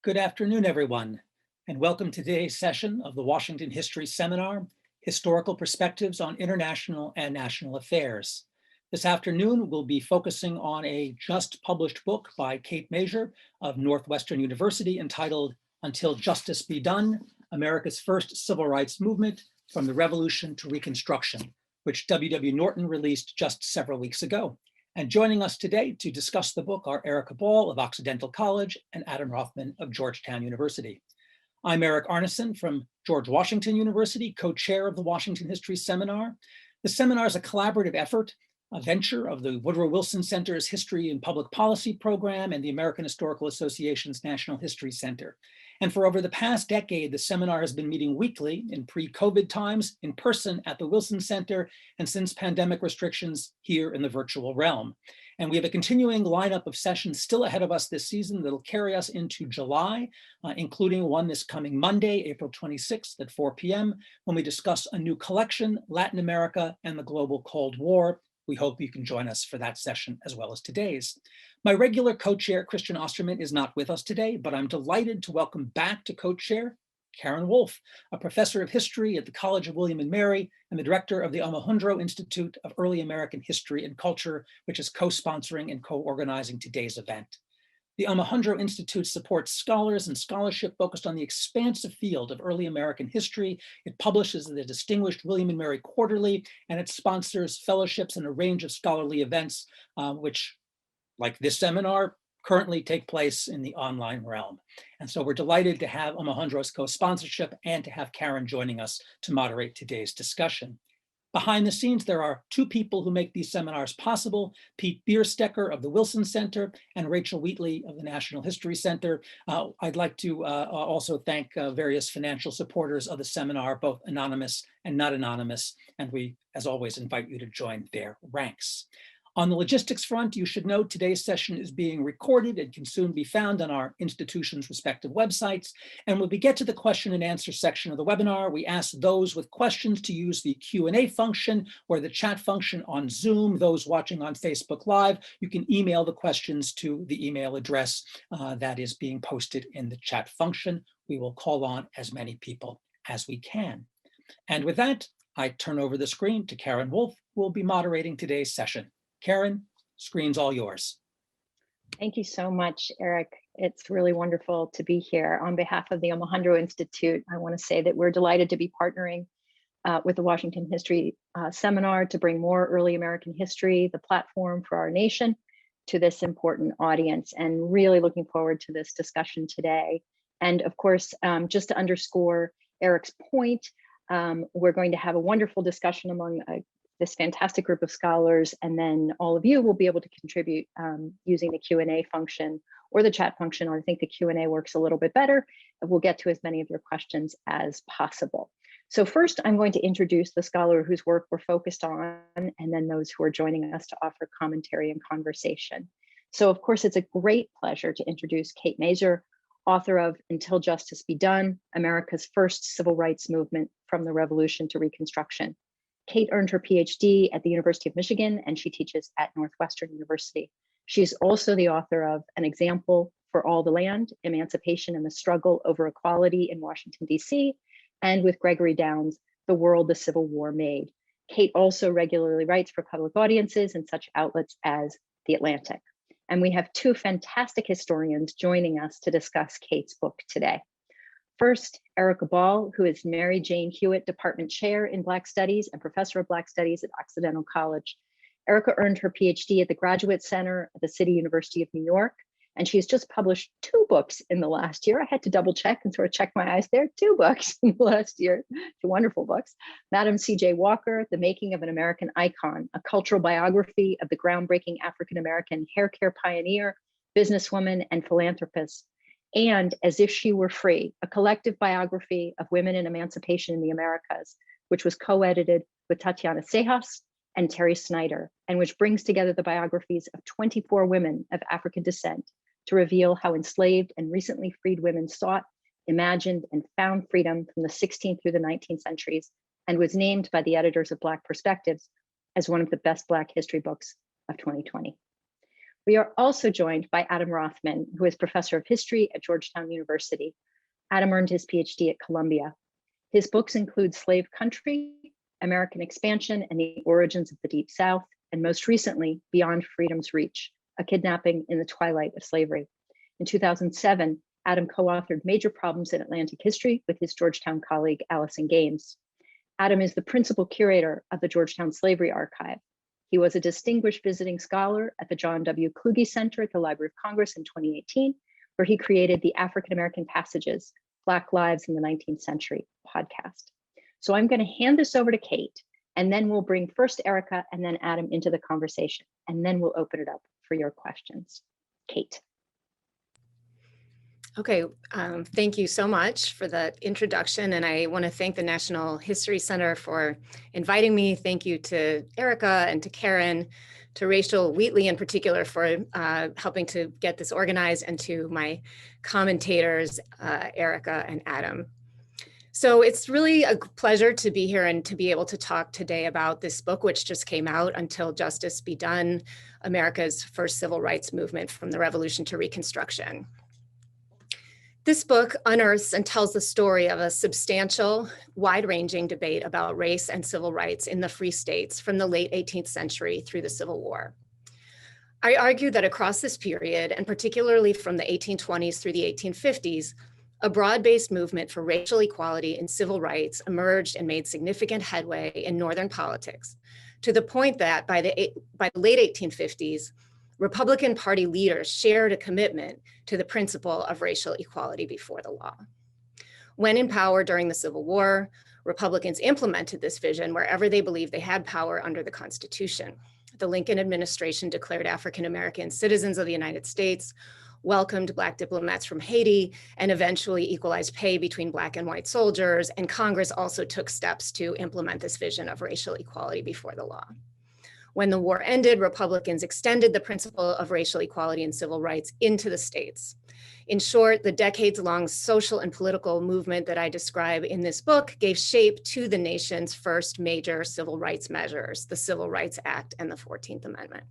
Good afternoon, everyone, and welcome to today's session of the Washington History Seminar, Historical Perspectives on International and National Affairs. This afternoon, we'll be focusing on a just published book by Kate Masur of Northwestern University entitled Until Justice Be Done, America's First Civil Rights Movement from the Revolution to Reconstruction, which W.W. Norton released just several weeks ago. And joining us today to discuss the book are Erica Ball of Occidental College and Adam Rothman of Georgetown University. I'm Eric Arneson from George Washington University, co-chair of the Washington History Seminar. The seminar is a collaborative effort, a venture of the Woodrow Wilson Center's History and Public Policy program and the American Historical Association's National History Center. And for over the past decade, the seminar has been meeting weekly in pre-COVID times in person at the Wilson Center, and since pandemic restrictions here in the virtual realm. And we have a continuing lineup of sessions still ahead of us this season that'll carry us into July, including one this coming Monday, April 26th at 4 p.m., when we discuss a new collection, Latin America and the Global Cold War. We hope you can join us for that session as well as today's. My regular co-chair, Christian Osterman, is not with us today, but I'm delighted to welcome back to co-chair Karen Wolf, a professor of history at the College of William and Mary and the director of the Omohundro Institute of Early American History and Culture, which is co-sponsoring and co-organizing today's event. The Omohundro Institute supports scholars and scholarship focused on the expansive field of early American history. It publishes the distinguished William and Mary Quarterly, and it sponsors fellowships and a range of scholarly events, which, like this seminar, currently take place in the online realm. And so we're delighted to have Omohundro's co-sponsorship and to have Karen joining us to moderate today's discussion. Behind the scenes, there are two people who make these seminars possible, Pete Bierstecker of the Wilson Center and Rachel Wheatley of the National History Center. I'd like to also thank various financial supporters of the seminar, both anonymous and not anonymous, and we, as always, invite you to join their ranks. On the logistics front, you should know today's session is being recorded and can soon be found on our institution's respective websites. And when we get to the question and answer section of the webinar, we ask those with questions to use the Q&A function or the chat function on Zoom. Those watching on Facebook Live, you can email the questions to the email address that is being posted in the chat function. We will call on as many people as we can. And with that, I turn over the screen to Karen Wolf, who will be moderating today's session. Karen, screen's all yours. Thank you so much, Eric. It's really wonderful to be here. On behalf of the Omohundro Institute, I want to say that we're delighted to be partnering with the Washington History Seminar to bring more early American history, the platform for our nation, to this important audience, and really looking forward to this discussion today. And of course, just to underscore Eric's point, we're going to have a wonderful discussion among this fantastic group of scholars, and then all of you will be able to contribute using the Q&A function or the chat function, or I think the Q&A works a little bit better. We'll get to as many of your questions as possible. So first, I'm going to introduce the scholar whose work we're focused on, and then those who are joining us to offer commentary and conversation. So of course, it's a great pleasure to introduce Kate Masur, author of Until Justice Be Done, America's First Civil Rights Movement from the Revolution to Reconstruction. Kate earned her PhD at the University of Michigan, and she teaches at Northwestern University. She's also the author of An Example for All the Land, Emancipation and the Struggle Over Equality in Washington, D.C., and with Gregory Downs, The World the Civil War Made. Kate also regularly writes for public audiences in such outlets as The Atlantic. And we have two fantastic historians joining us to discuss Kate's book today. First, Erica Ball, who is Mary Jane Hewitt Department Chair in Black Studies and Professor of Black Studies at Occidental College. Erica earned her PhD at the Graduate Center at the City University of New York, and she has just published 2 books in the last year. I had to double check and sort of check my eyes there. 2 books in the last year, 2 wonderful books. Madam C.J. Walker, The Making of an American Icon, a cultural biography of the groundbreaking African-American hair care pioneer, businesswoman, and philanthropist. And As If She Were Free, a collective biography of women in emancipation in the Americas, which was co-edited with Tatiana Sejas and Terry Snyder, and which brings together the biographies of 24 women of African descent to reveal how enslaved and recently freed women sought, imagined, and found freedom from the 16th through the 19th centuries, and was named by the editors of Black Perspectives as one of the best Black history books of 2020. We are also joined by Adam Rothman, who is professor of history at Georgetown University. Adam earned his PhD at Columbia. His books include Slave Country, American Expansion and the Origins of the Deep South, and most recently, Beyond Freedom's Reach, A Kidnapping in the Twilight of Slavery. In 2007, Adam co-authored Major Problems in Atlantic History with his Georgetown colleague, Allison Gaines. Adam is the principal curator of the Georgetown Slavery Archive. He was a distinguished visiting scholar at the John W. Kluge Center at the Library of Congress in 2018, where he created the African American Passages, Black Lives in the 19th Century podcast. So I'm going to hand this over to Kate, and then we'll bring first Erica and then Adam into the conversation, and then we'll open it up for your questions. Kate. Okay, thank you so much for the introduction, and I want to thank the National History Center for inviting me. Thank you to Erica and to Karen, to Rachel Wheatley in particular for helping to get this organized, and to my commentators, Erica and Adam. So it's really a pleasure to be here and to be able to talk today about this book, which just came out, Until Justice Be Done, America's First Civil Rights Movement from the Revolution to Reconstruction. This book unearths and tells the story of a substantial, wide-ranging debate about race and civil rights in the free states from the late 18th century through the Civil War. I argue that across this period, and particularly from the 1820s through the 1850s, a broad-based movement for racial equality and civil rights emerged and made significant headway in Northern politics, to the point that by the late 1850s, Republican Party leaders shared a commitment to the principle of racial equality before the law. When in power during the Civil War, Republicans implemented this vision wherever they believed they had power under the Constitution. The Lincoln administration declared African American citizens of the United States, welcomed Black diplomats from Haiti, and eventually equalized pay between Black and white soldiers, and Congress also took steps to implement this vision of racial equality before the law. When the war ended, Republicans extended the principle of racial equality and civil rights into the states. In short, the decades-long social and political movement that I describe in this book gave shape to the nation's first major civil rights measures, the Civil Rights Act and the 14th Amendment.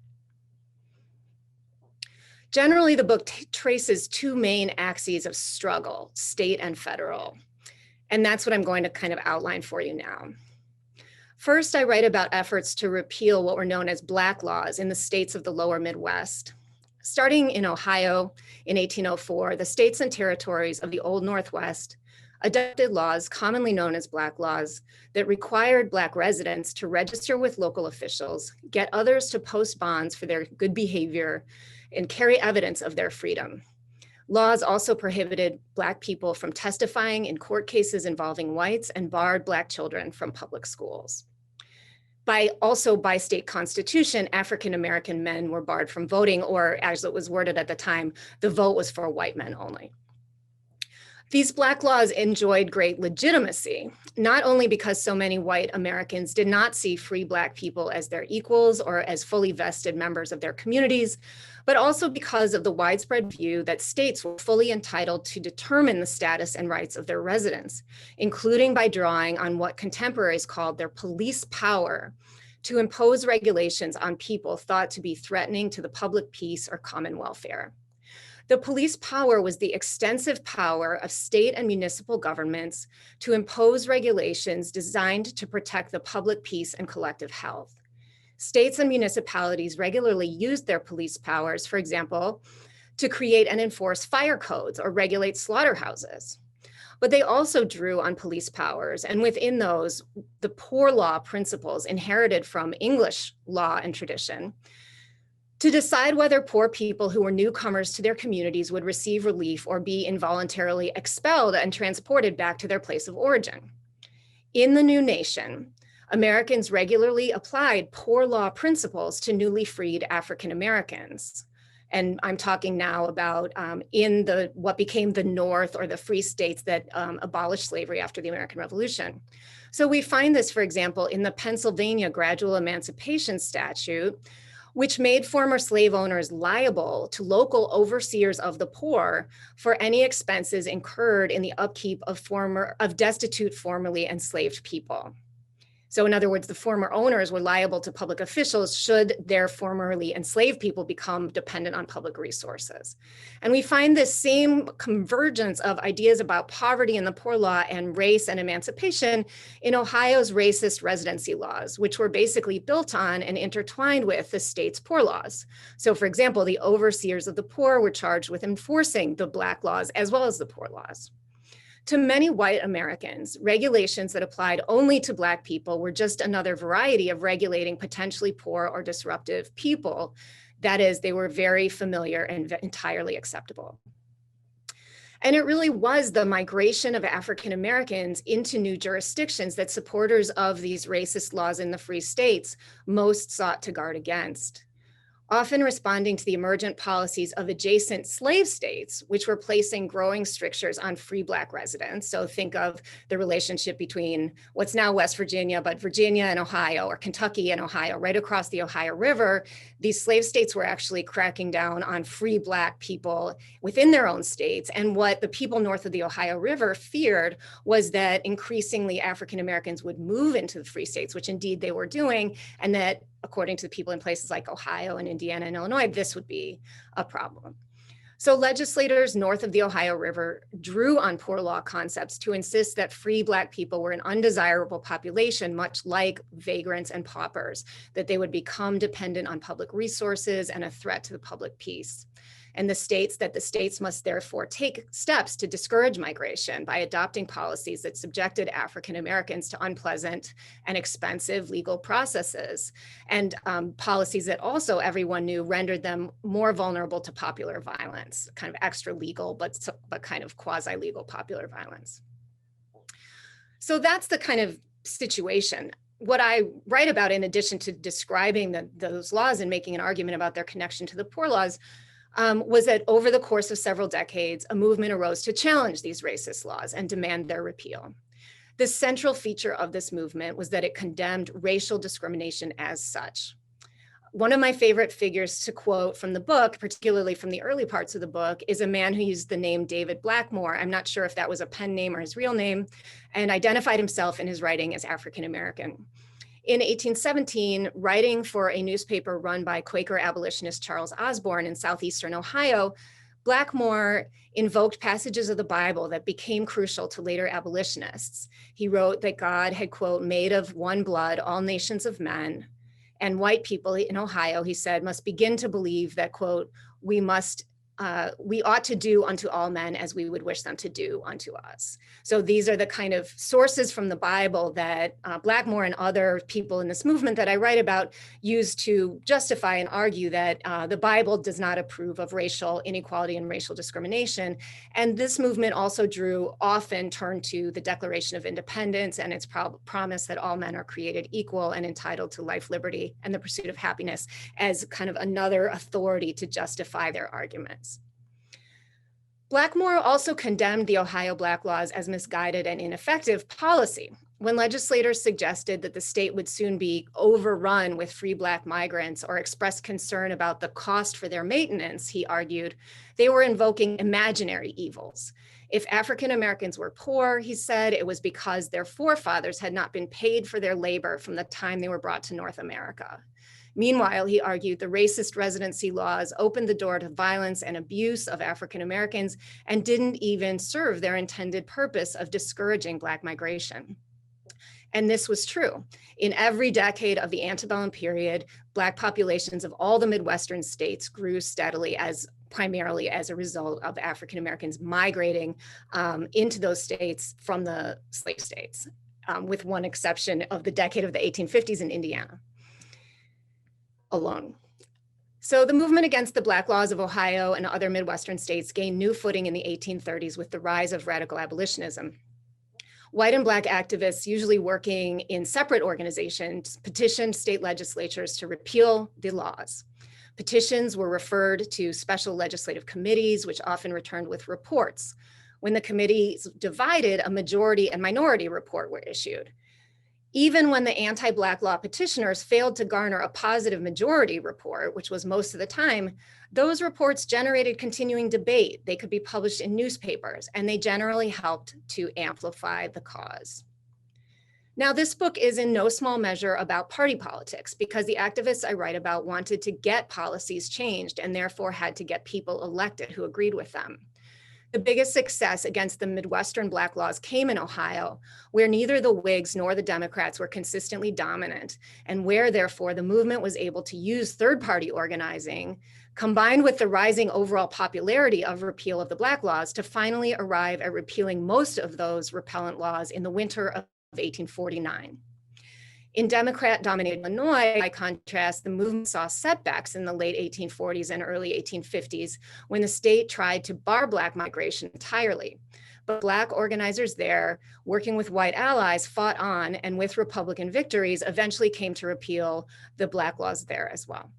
Generally, the book traces two main axes of struggle, state and federal. And that's what I'm going to kind of outline for you now. First, I write about efforts to repeal what were known as Black laws in the states of the lower Midwest. Starting in Ohio in 1804, the states and territories of the Old Northwest adopted laws commonly known as Black laws that required Black residents to register with local officials, get others to post bonds for their good behavior, and carry evidence of their freedom. Laws also prohibited Black people from testifying in court cases involving whites and barred Black children from public schools. By state constitution, African-American men were barred from voting, or as it was worded at the time, the vote was for white men only. These Black laws enjoyed great legitimacy, not only because so many white Americans did not see free Black people as their equals or as fully vested members of their communities, but also because of the widespread view that states were fully entitled to determine the status and rights of their residents, including by drawing on what contemporaries called their police power to impose regulations on people thought to be threatening to the public peace or common welfare. The police power was the extensive power of state and municipal governments to impose regulations designed to protect the public peace and collective health. States and municipalities regularly used their police powers, for example, to create and enforce fire codes or regulate slaughterhouses. But they also drew on police powers, and within those, the poor law principles inherited from English law and tradition, to decide whether poor people who were newcomers to their communities would receive relief or be involuntarily expelled and transported back to their place of origin. In the new nation, Americans regularly applied poor law principles to newly freed African Americans. And I'm talking now about in what became the North or the free states that abolished slavery after the American Revolution. So we find this, for example, in the Pennsylvania Gradual Emancipation Statute, which made former slave owners liable to local overseers of the poor for any expenses incurred in the upkeep of destitute formerly enslaved people. So in other words, the former owners were liable to public officials should their formerly enslaved people become dependent on public resources. And we find this same convergence of ideas about poverty and the poor law and race and emancipation in Ohio's racist residency laws, which were basically built on and intertwined with the state's poor laws. So for example, the overseers of the poor were charged with enforcing the Black laws as well as the poor laws. To many white Americans, regulations that applied only to Black people were just another variety of regulating potentially poor or disruptive people. That is, they were very familiar and entirely acceptable. And it really was the migration of African Americans into new jurisdictions that supporters of these racist laws in the free states most sought to guard against. Often responding to the emergent policies of adjacent slave states, which were placing growing strictures on free Black residents. So think of the relationship between what's now West Virginia, but Virginia and Ohio, or Kentucky and Ohio, right across the Ohio River. These slave states were actually cracking down on free Black people within their own states. And what the people north of the Ohio River feared was that increasingly African Americans would move into the free states, which indeed they were doing, and that according to the people in places like Ohio and Indiana and Illinois, this would be a problem. So legislators north of the Ohio River drew on poor law concepts to insist that free Black people were an undesirable population, much like vagrants and paupers, that they would become dependent on public resources and a threat to the public peace. And the states must therefore take steps to discourage migration by adopting policies that subjected African Americans to unpleasant and expensive legal processes, and policies that also everyone knew rendered them more vulnerable to popular violence, kind of extra legal, but kind of quasi-legal popular violence. So that's the kind of situation. What I write about, in addition to describing those laws and making an argument about their connection to the poor laws, was that over the course of several decades, a movement arose to challenge these racist laws and demand their repeal. The central feature of this movement was that it condemned racial discrimination as such. One of my favorite figures to quote from the book, particularly from the early parts of the book, is a man who used the name David Blackmore. I'm not sure if that was a pen name or his real name, and identified himself in his writing as African American. In 1817, writing for a newspaper run by Quaker abolitionist Charles Osborne in southeastern Ohio, Blackmore invoked passages of the Bible that became crucial to later abolitionists. He wrote that God had, quote, made of one blood all nations of men, and white people in Ohio, he said, must begin to believe that, quote, we ought to do unto all men as we would wish them to do unto us. So these are the kind of sources from the Bible that Blackmore and other people in this movement that I write about use to justify and argue that the Bible does not approve of racial inequality and racial discrimination. And this movement also often turned to the Declaration of Independence and its promise that all men are created equal and entitled to life, liberty, and the pursuit of happiness as kind of another authority to justify their arguments. Blackmore also condemned the Ohio Black Laws as misguided and ineffective policy. When legislators suggested that the state would soon be overrun with free Black migrants or expressed concern about the cost for their maintenance, he argued, they were invoking imaginary evils. If African Americans were poor, he said, it was because their forefathers had not been paid for their labor from the time they were brought to North America. Meanwhile, he argued the racist residency laws opened the door to violence and abuse of African Americans and didn't even serve their intended purpose of discouraging Black migration. And this was true. In every decade of the antebellum period, Black populations of all the Midwestern states grew steadily primarily as a result of African Americans migrating into those states from the slave states, with one exception of the decade of the 1850s in Indiana alone. So the movement against the Black laws of Ohio and other Midwestern states gained new footing in the 1830s with the rise of radical abolitionism. White and Black activists, usually working in separate organizations, petitioned state legislatures to repeal the laws. Petitions were referred to special legislative committees, which often returned with reports. When the committees divided, a majority and minority report were issued. Even when the anti-Black law petitioners failed to garner a positive majority report, which was most of the time, those reports generated continuing debate. They could be published in newspapers, and they generally helped to amplify the cause. Now, this book is in no small measure about party politics because the activists I write about wanted to get policies changed and therefore had to get people elected who agreed with them. The biggest success against the Midwestern Black laws came in Ohio, where neither the Whigs nor the Democrats were consistently dominant, and where, therefore, the movement was able to use third-party organizing, combined with the rising overall popularity of repeal of the Black laws, to finally arrive at repealing most of those repellent laws in the winter of 1849. In Democrat-dominated Illinois, by contrast, the movement saw setbacks in the late 1840s and early 1850s when the state tried to bar Black migration entirely. But Black organizers there, working with white allies, fought on, and with Republican victories, eventually came to repeal the Black laws there as well.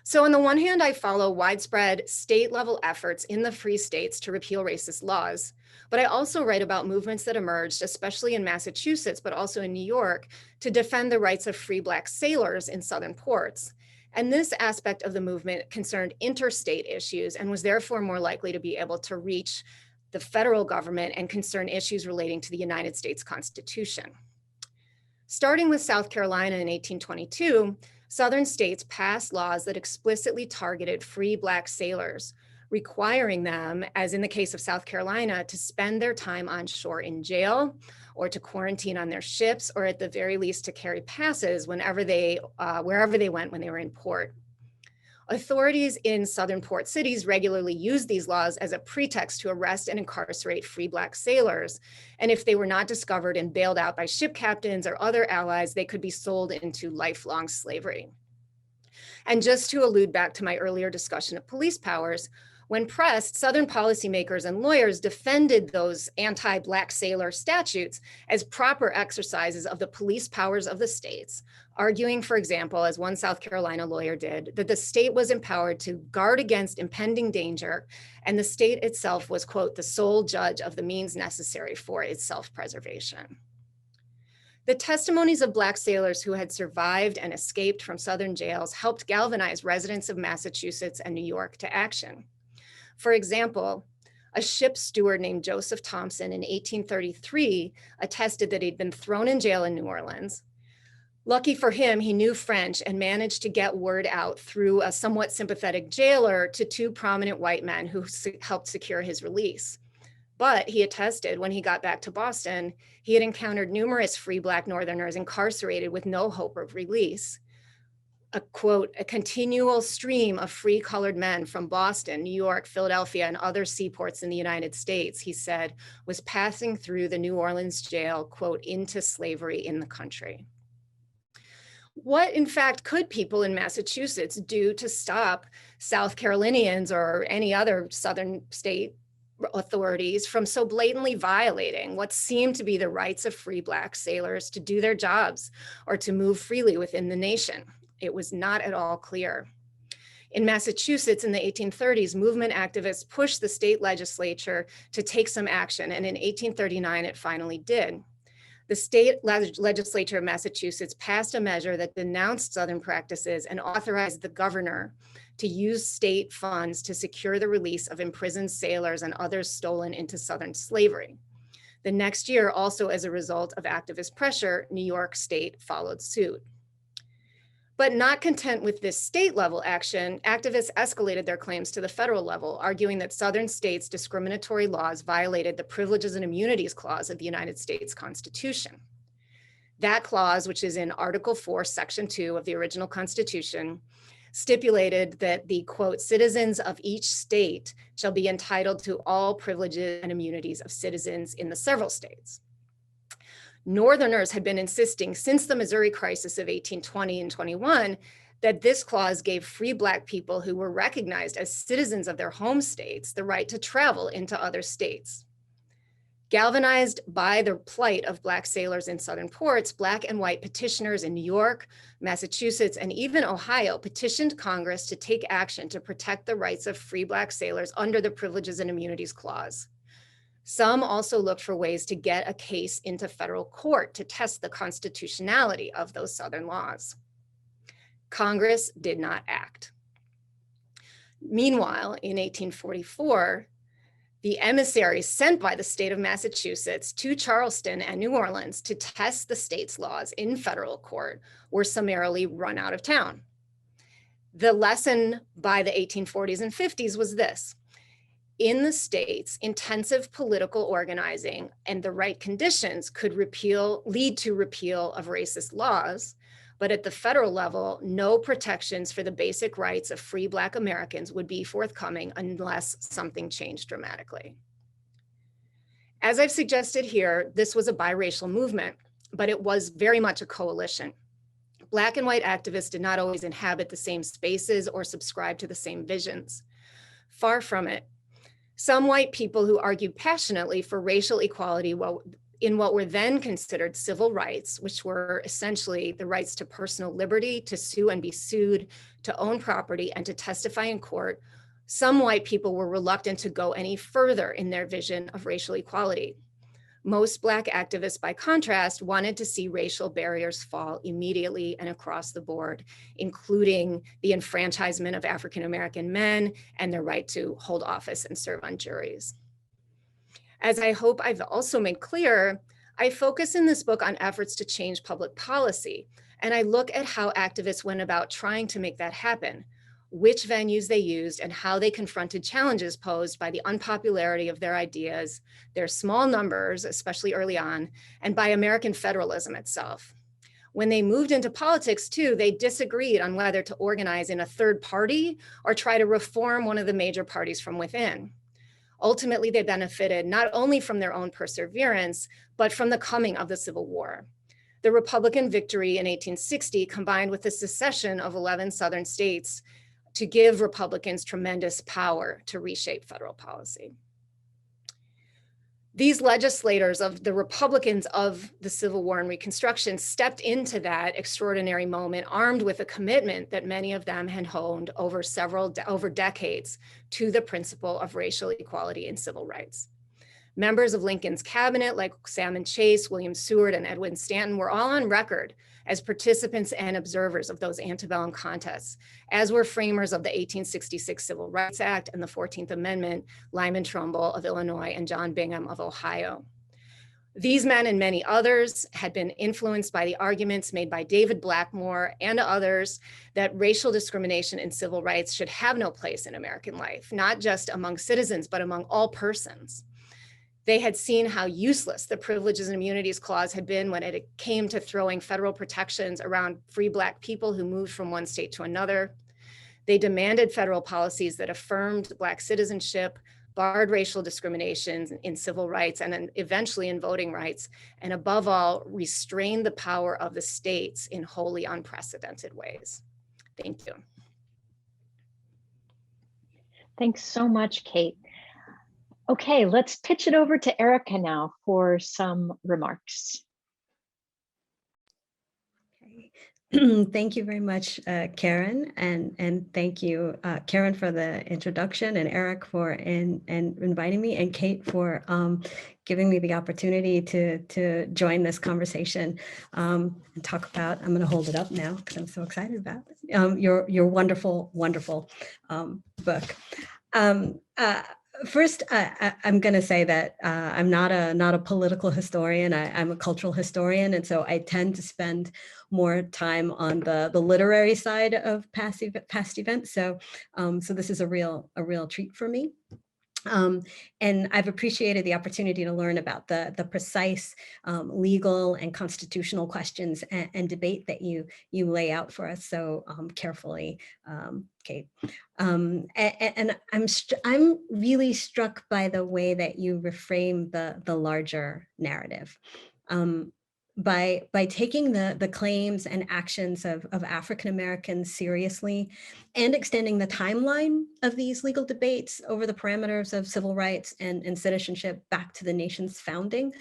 So on the one hand, I follow widespread state-level efforts in the free states to repeal racist laws, but I also write about movements that emerged, especially in Massachusetts, but also in New York, to defend the rights of free Black sailors in Southern ports. And this aspect of the movement concerned interstate issues and was therefore more likely to be able to reach the federal government and concern issues relating to the United States Constitution. Starting with South Carolina in 1822, Southern states passed laws that explicitly targeted free Black sailors, requiring them, as in the case of South Carolina, to spend their time on shore in jail or to quarantine on their ships, or at the very least to carry passes wherever they went when they were in port. Authorities in Southern port cities regularly used these laws as a pretext to arrest and incarcerate free Black sailors. And if they were not discovered and bailed out by ship captains or other allies, they could be sold into lifelong slavery. And just to allude back to my earlier discussion of police powers, when pressed, Southern policymakers and lawyers defended those anti-Black sailor statutes as proper exercises of the police powers of the states, arguing, for example, as one South Carolina lawyer did, that the state was empowered to guard against impending danger, and the state itself was, quote, the sole judge of the means necessary for its self-preservation. The testimonies of Black sailors who had survived and escaped from Southern jails helped galvanize residents of Massachusetts and New York to action. For example, a ship steward named Joseph Thompson in 1833 attested that he'd been thrown in jail in New Orleans. Lucky for him, he knew French and managed to get word out through a somewhat sympathetic jailer to two prominent white men who helped secure his release. But he attested when he got back to Boston, he had encountered numerous free Black Northerners incarcerated with no hope of release. A quote, a continual stream of free colored men from Boston, New York, Philadelphia, and other seaports in the United States, he said, was passing through the New Orleans jail, quote, into slavery in the country. What, in fact, could people in Massachusetts do to stop South Carolinians or any other Southern state authorities from so blatantly violating what seemed to be the rights of free Black sailors to do their jobs or to move freely within the nation? It was not at all clear. In Massachusetts in the 1830s, movement activists pushed the state legislature to take some action, and in 1839 it finally did. The state legislature of Massachusetts passed a measure that denounced Southern practices and authorized the governor to use state funds to secure the release of imprisoned sailors and others stolen into Southern slavery. The next year, also as a result of activist pressure, New York State followed suit. But not content with this state level action, activists escalated their claims to the federal level, arguing that Southern states' discriminatory laws violated the Privileges and Immunities Clause of the United States Constitution. That clause, which is in Article 4, Section 2 of the original Constitution, stipulated that the, quote, citizens of each state shall be entitled to all privileges and immunities of citizens in the several states. Northerners had been insisting since the Missouri crisis of 1820 and 21 that this clause gave free Black people who were recognized as citizens of their home states the right to travel into other states. Galvanized by the plight of Black sailors in Southern ports, Black and white petitioners in New York, Massachusetts, and even Ohio petitioned Congress to take action to protect the rights of free Black sailors under the Privileges and Immunities Clause. Some also looked for ways to get a case into federal court to test the constitutionality of those Southern laws. Congress did not act. Meanwhile, in 1844, The emissaries sent by the state of Massachusetts to Charleston and New Orleans to test the state's laws in federal court were summarily run out of town. The lesson by the 1840s and 50s was this: in the states, intensive political organizing and the right conditions could lead to repeal of racist laws, but at the federal level, no protections for the basic rights of free Black Americans would be forthcoming unless something changed dramatically. As I've suggested here, this was a biracial movement, but it was very much a coalition. Black and white activists did not always inhabit the same spaces or subscribe to the same visions. Far from it. Some white people who argued passionately for racial equality in what were then considered civil rights, which were essentially the rights to personal liberty, to sue and be sued, to own property, and to testify in court, some white people were reluctant to go any further in their vision of racial equality. Most Black activists, by contrast, wanted to see racial barriers fall immediately and across the board, including the enfranchisement of African-American men and their right to hold office and serve on juries. As I hope I've also made clear, I focus in this book on efforts to change public policy, and I look at how activists went about trying to make that happen, which venues they used, and how they confronted challenges posed by the unpopularity of their ideas, their small numbers, especially early on, and by American federalism itself. When they moved into politics too, they disagreed on whether to organize in a third party or try to reform one of the major parties from within. Ultimately, they benefited not only from their own perseverance, but from the coming of the Civil War. The Republican victory in 1860 combined with the secession of 11 Southern states to give Republicans tremendous power to reshape federal policy. These legislators of the Republicans of the Civil War and Reconstruction stepped into that extraordinary moment armed with a commitment that many of them had honed over decades to the principle of racial equality and civil rights. Members of Lincoln's cabinet like Salmon Chase, William Seward, and Edwin Stanton were all on record as participants and observers of those antebellum contests, as were framers of the 1866 Civil Rights Act and the 14th Amendment, Lyman Trumbull of Illinois and John Bingham of Ohio. These men and many others had been influenced by the arguments made by David Blackmore and others that racial discrimination in civil rights should have no place in American life, not just among citizens, but among all persons. They had seen how useless the Privileges and Immunities Clause had been when it came to throwing federal protections around free Black people who moved from one state to another. They demanded federal policies that affirmed Black citizenship, barred racial discrimination in civil rights, and then eventually in voting rights, and above all, restrained the power of the states in wholly unprecedented ways. Thank you. Thanks so much, Kate. Okay, let's pitch it over to Erica now for some remarks. Okay. Thank you very much, Karen, and thank you, Karen, for the introduction, and Eric for inviting me, and Kate for giving me the opportunity to join this conversation and talk about. I'm going to hold it up now because I'm so excited about your wonderful, wonderful book. First, I'm going to say that I'm not a political historian. I'm a cultural historian, and so I tend to spend more time on the literary side of past events. So this is a real treat for me. And I've appreciated the opportunity to learn about the precise legal and constitutional questions and debate that you lay out for us so carefully, Kate. And I'm really struck by the way that you reframe the larger narrative. By taking the claims and actions of African Americans seriously and extending the timeline of these legal debates over the parameters of civil rights and citizenship back to the nation's founding,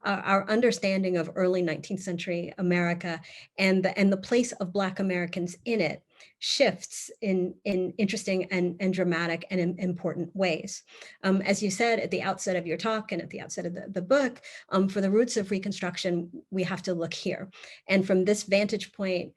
our understanding of early 19th century America and the place of Black Americans in it shifts in interesting and dramatic and important ways. As you said at the outset of your talk and at the outset of the book, for the roots of Reconstruction, we have to look here. And from this vantage point,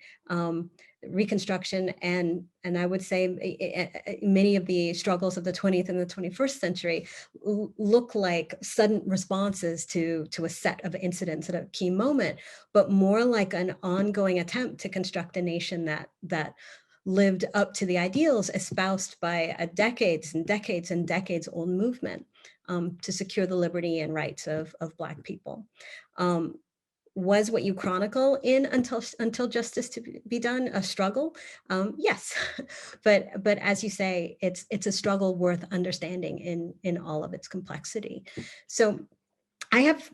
Reconstruction and I would say many of the struggles of the 20th and the 21st century look like sudden responses to a set of incidents at a key moment, but more like an ongoing attempt to construct a nation that lived up to the ideals espoused by a decades and decades and decades old movement to secure the liberty and rights of Black people. Was what you chronicle in Until Justice to Be Done a struggle? Yes, but as you say, it's a struggle worth understanding in all of its complexity. So I have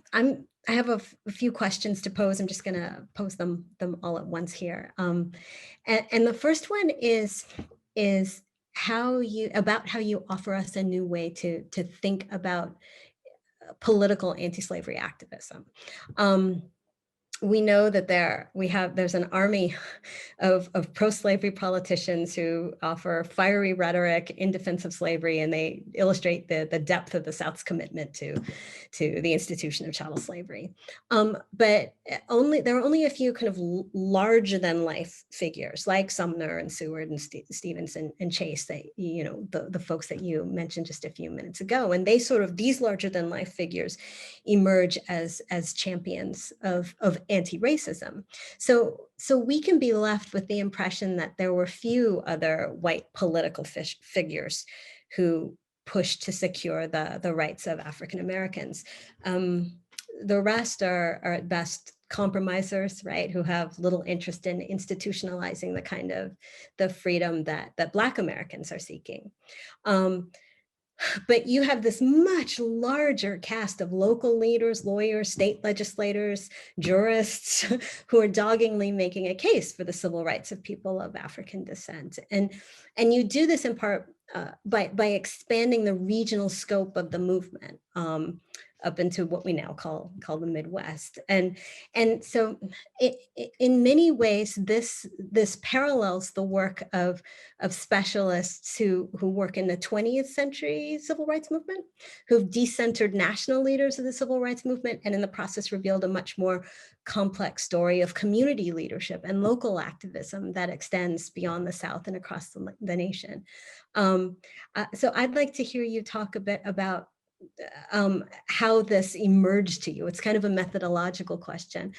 a few questions to pose. I'm just going to pose them all at once here. And the first one is how you offer us a new way to think about political anti-slavery activism. We know that there's an army of pro-slavery politicians who offer fiery rhetoric in defense of slavery, and they illustrate the depth of the South's commitment to the institution of chattel slavery. But there are only a few kind of larger than life figures like Sumner and Seward and Stevens and Chase, that the folks that you mentioned just a few minutes ago, and these larger than life figures emerge as champions of anti-racism. So we can be left with the impression that there were few other white political figures who pushed to secure the rights of African Americans. The rest are at best compromisers, right, who have little interest in institutionalizing the kind of the freedom that Black Americans are seeking. But you have this much larger cast of local leaders, lawyers, state legislators, jurists who are doggedly making a case for the civil rights of people of African descent. And you do this in part by expanding the regional scope of the movement up into what we now call the Midwest. And so in many ways, this parallels the work of specialists who work in the 20th century civil rights movement, who've decentered national leaders of the civil rights movement, and in the process revealed a much more complex story of community leadership and local activism that extends beyond the South and across the nation. So I'd like to hear you talk a bit about how this emerged to you. It's kind of a methodological question.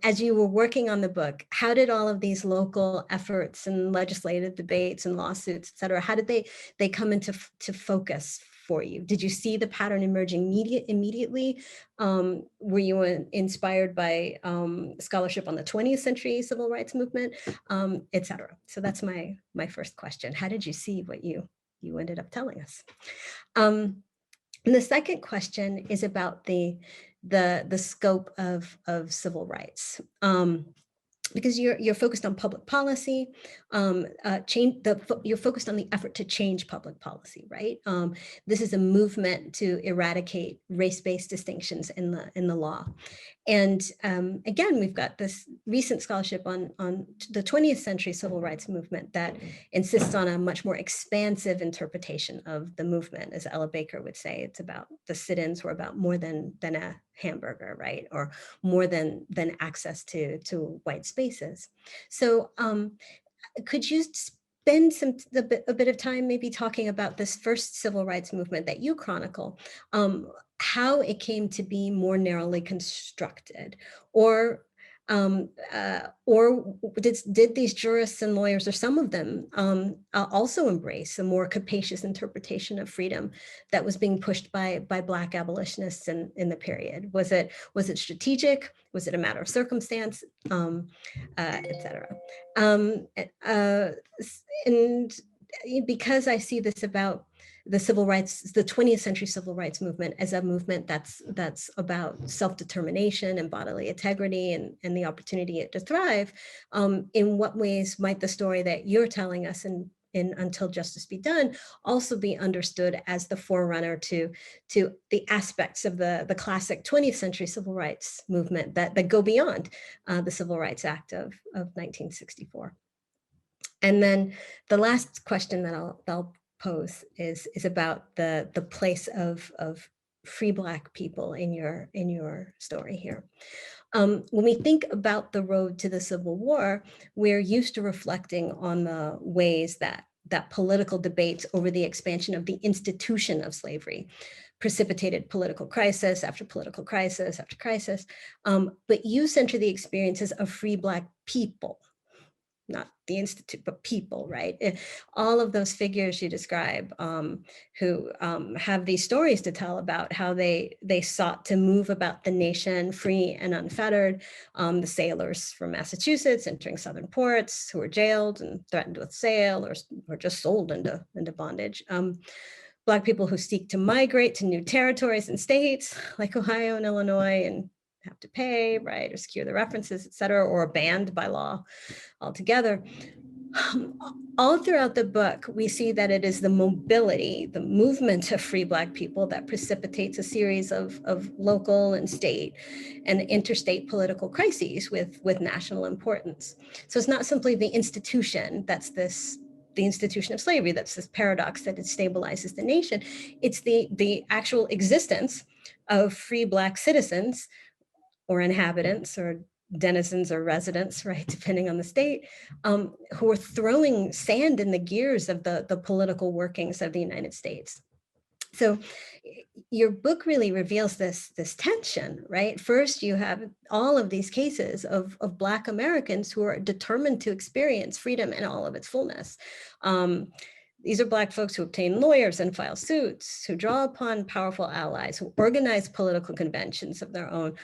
As you were working on the book, how did all of these local efforts and legislative debates and lawsuits, et cetera, how did they come into focus for you? Did you see the pattern emerging immediately? Were you inspired by scholarship on the 20th century civil rights movement, et cetera? So that's my first question. How did you see what you ended up telling us? And the second question is about the scope of civil rights. Because you're focused on public policy, you're focused on the effort to change public policy, right? This is a movement to eradicate race-based distinctions in the law. And again, we've got this recent scholarship on the 20th century civil rights movement that insists on a much more expansive interpretation of the movement. As Ella Baker would say, it's about the sit-ins were about more than a hamburger, right? Or more than access to white spaces. So could you spend a bit of time maybe talking about this first civil rights movement that you chronicle, how it came to be more narrowly constructed, or did these jurists and lawyers, or some of them, also embrace a more capacious interpretation of freedom that was being pushed by Black abolitionists in the period? Was it strategic? Was it a matter of circumstance, et cetera? And because I see this about the 20th century civil rights movement as a movement that's about self-determination and bodily integrity and the opportunity to thrive, in what ways might the story that you're telling us in Until Justice Be Done also be understood as the forerunner to the aspects of the classic 20th century civil rights movement that go beyond the Civil Rights Act of 1964? And then the last question that I'll pose is about the place of free Black people in your story here. When we think about the road to the Civil War, we're used to reflecting on the ways that political debates over the expansion of the institution of slavery precipitated political crisis after political crisis after crisis. But you center the experiences of free Black people, not the institute, but people, right? All of those figures you describe who have these stories to tell about how they sought to move about the nation free and unfettered. The sailors from Massachusetts entering Southern ports who were jailed and threatened with sale or just sold into bondage. Black people who seek to migrate to new territories and states like Ohio and Illinois and have to pay, right, or secure the references, et cetera, or are banned by law altogether. All throughout the book, we see that it is the mobility, the movement of free Black people that precipitates a series of local and state and interstate political crises with national importance. So it's not simply the institution the institution of slavery, that's this paradox that it stabilizes the nation. It's the actual existence of free Black citizens or inhabitants or denizens or residents, right, depending on the state, who are throwing sand in the gears of the political workings of the United States. So your book really reveals this tension, right? First, you have all of these cases of Black Americans who are determined to experience freedom in all of its fullness. These are Black folks who obtain lawyers and file suits, who draw upon powerful allies, who organize political conventions of their own,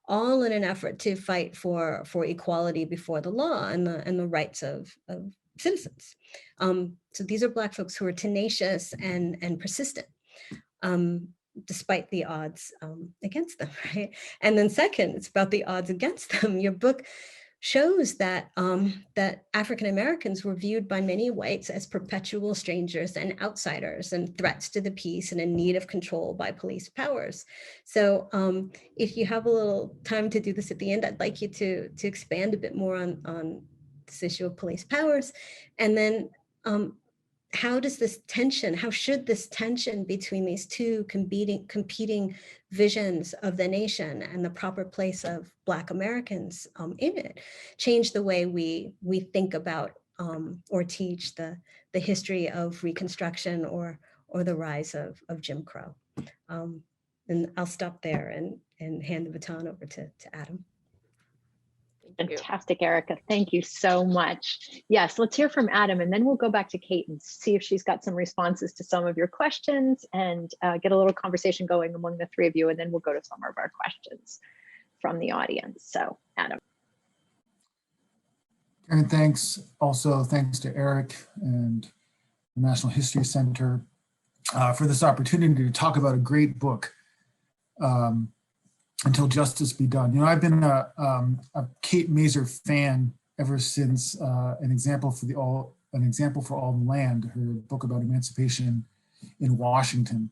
all in an effort to fight for equality before the law and the rights of citizens. So these are Black folks who are tenacious and persistent, despite the odds against them, right? And then second, it's about the odds against them. Your book shows that that African Americans were viewed by many whites as perpetual strangers and outsiders and threats to the peace and in need of control by police powers. So if you have a little time to do this at the end, I'd like you to expand a bit more on this issue of police powers. And then how should this tension between these two competing visions of the nation and the proper place of Black Americans in it change the way we think about or teach the history of Reconstruction or the rise of Jim Crow? And I'll stop there and hand the baton over to Adam. Fantastic, Erica. Thank you so much. Yes, let's hear from Adam, and then we'll go back to Kate and see if she's got some responses to some of your questions and get a little conversation going among the three of you, and then we'll go to some of our questions from the audience. So, Adam. And thanks to Eric and the National History Center for this opportunity to talk about a great book, Until Justice Be Done. You know, I've been a Kate Masur fan ever since An Example for All the Land, her book about emancipation in Washington,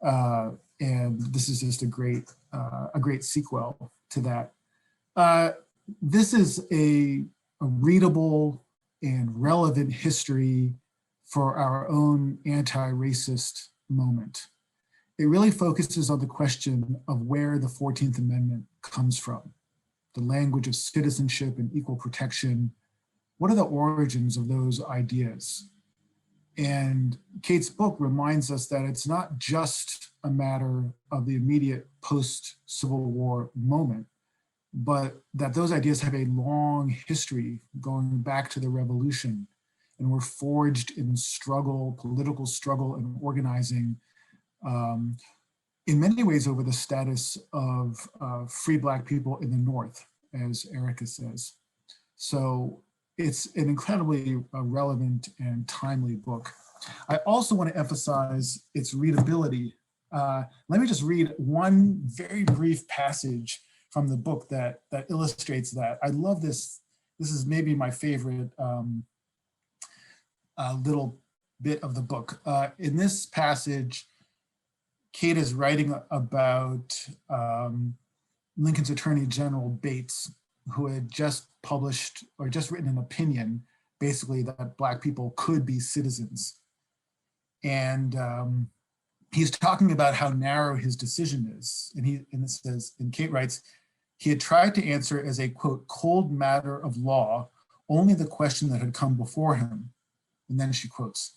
and this is just a great sequel to that. This is a readable and relevant history for our own anti-racist moment. It really focuses on the question of where the 14th Amendment comes from, the language of citizenship and equal protection. What are the origins of those ideas? And Kate's book reminds us that it's not just a matter of the immediate post-Civil War moment, but that those ideas have a long history going back to the Revolution and were forged in struggle, political struggle and organizing, in many ways over the status of free Black people in the North, as Erica says. So it's an incredibly relevant and timely book. I also want to emphasize its readability. Let me just read one very brief passage from the book that illustrates that. I love this. This is maybe my favorite little bit of the book. In this passage, Kate is writing about Lincoln's Attorney General Bates, who had just published or just written an opinion, basically that Black people could be citizens. And he's talking about how narrow his decision is. And it says, and Kate writes, he had tried to answer as a, quote, cold matter of law, only the question that had come before him. And then she quotes,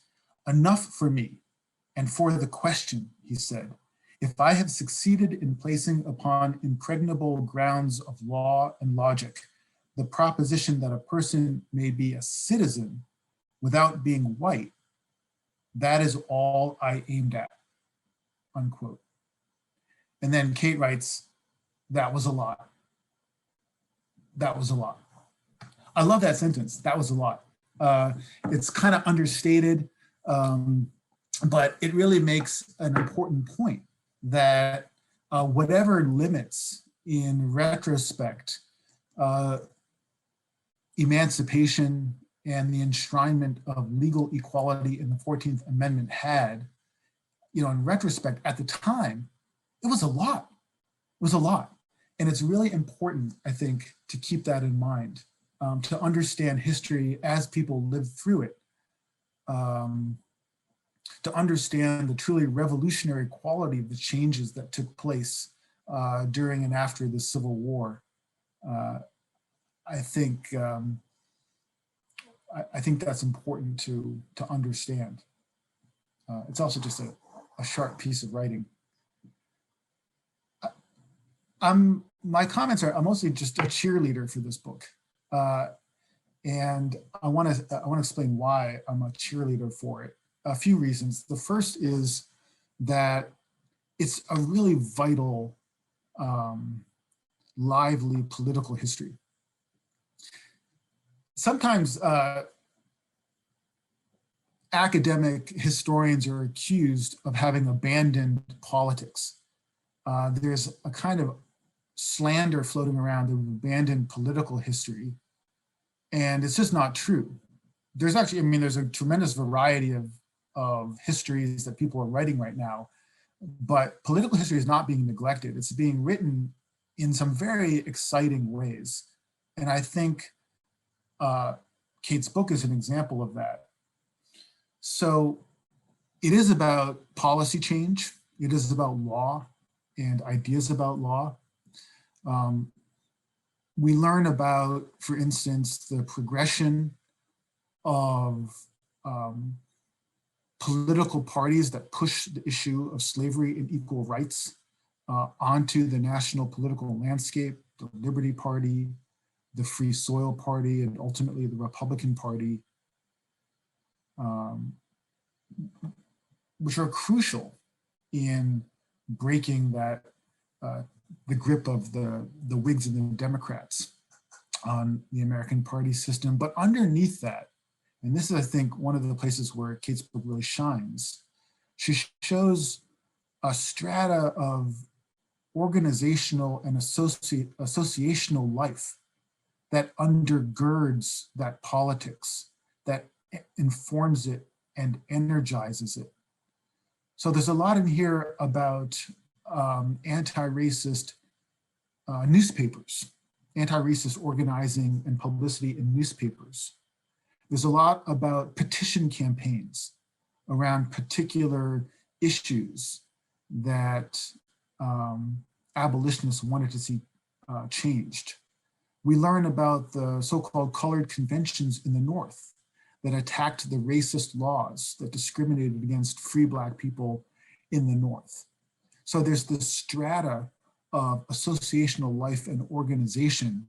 enough for me, and for the question, he said, if I have succeeded in placing upon impregnable grounds of law and logic the proposition that a person may be a citizen without being white, that is all I aimed at, unquote. And then Kate writes, that was a lot. That was a lot. I love that sentence, that was a lot. It's kind of understated, but it really makes an important point that whatever limits in retrospect, emancipation and the enshrinement of legal equality in the 14th Amendment had, in retrospect at the time, it was a lot. It was a lot. And it's really important, I think, to keep that in mind, to understand history as people lived through it, to understand the truly revolutionary quality of the changes that took place during and after the Civil War. I think that's important to understand. It's also just a sharp piece of writing. My comments are, I'm mostly just a cheerleader for this book. And I want to explain why I'm a cheerleader for it. A few reasons. The first is that it's a really vital, lively political history. Sometimes academic historians are accused of having abandoned politics. There's a kind of slander floating around of abandoned political history, and it's just not true. There's actually, there's a tremendous variety of histories that people are writing right now, but political history is not being neglected. It's being written in some very exciting ways. And I think Kate's book is an example of that. So it is about policy change. It is about law and ideas about law. We learn about, for instance, the progression of political parties that push the issue of slavery and equal rights onto the national political landscape, the Liberty Party, the Free Soil Party, and ultimately the Republican Party, which are crucial in breaking that the grip of the Whigs and the Democrats on the American party system. But underneath that, and this is, I think, one of the places where Kate's book really shines, she shows a strata of organizational and associational life that undergirds that politics, that informs it and energizes it. So there's a lot in here about anti-racist newspapers, anti-racist organizing and publicity in newspapers. There's a lot about petition campaigns around particular issues that abolitionists wanted to see changed. We learn about the so-called colored conventions in the North that attacked the racist laws that discriminated against free Black people in the North. So there's this strata of associational life and organization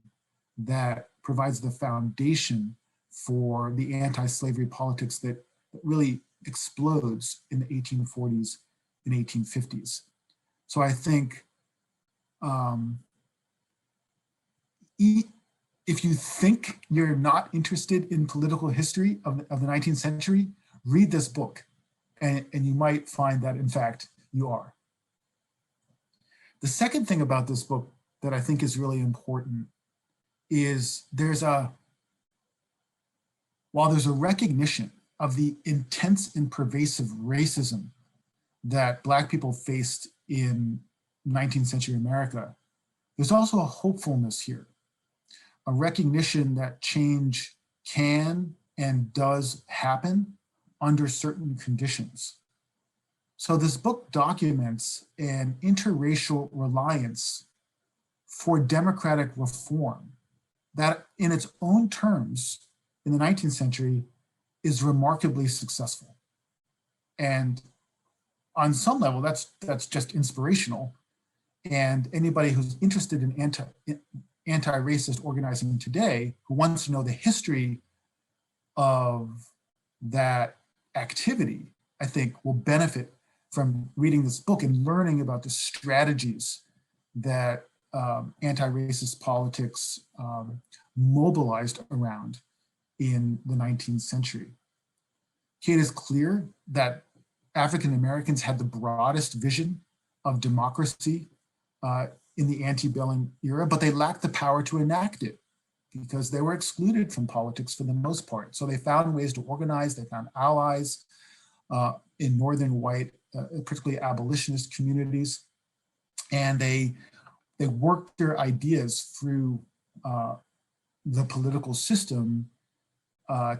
that provides the foundation for the anti-slavery politics that really explodes in the 1840s and 1850s. So I think if you think you're not interested in political history of the 19th century, read this book, and you might find that, in fact, you are. The second thing about this book that I think is really important is while there's a recognition of the intense and pervasive racism that Black people faced in 19th century America, there's also a hopefulness here, a recognition that change can and does happen under certain conditions. So this book documents an interracial reliance for democratic reform that in its own terms in the 19th century is remarkably successful. And on some level, that's just inspirational. And anybody who's interested in anti-racist organizing today, who wants to know the history of that activity, I think will benefit from reading this book and learning about the strategies that anti-racist politics mobilized around in the 19th century. It is clear that African Americans had the broadest vision of democracy in the antebellum era, but they lacked the power to enact it because they were excluded from politics for the most part. So they found ways to organize, they found allies in northern white, particularly abolitionist communities, and they worked their ideas through the political system,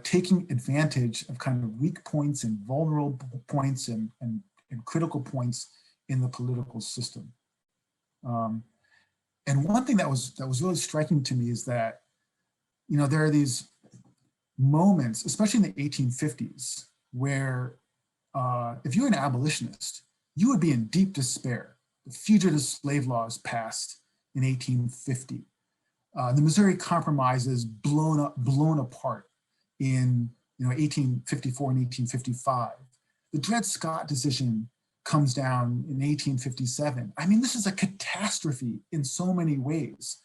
taking advantage of kind of weak points and vulnerable points and critical points in the political system. And one thing that was really striking to me is that, you know, there are these moments, especially in the 1850s, where if you're an abolitionist, you would be in deep despair. The Fugitive Slave Laws passed in 1850. The Missouri Compromise is blown apart in 1854 and 1855. The Dred Scott decision comes down in 1857. I mean, this is a catastrophe in so many ways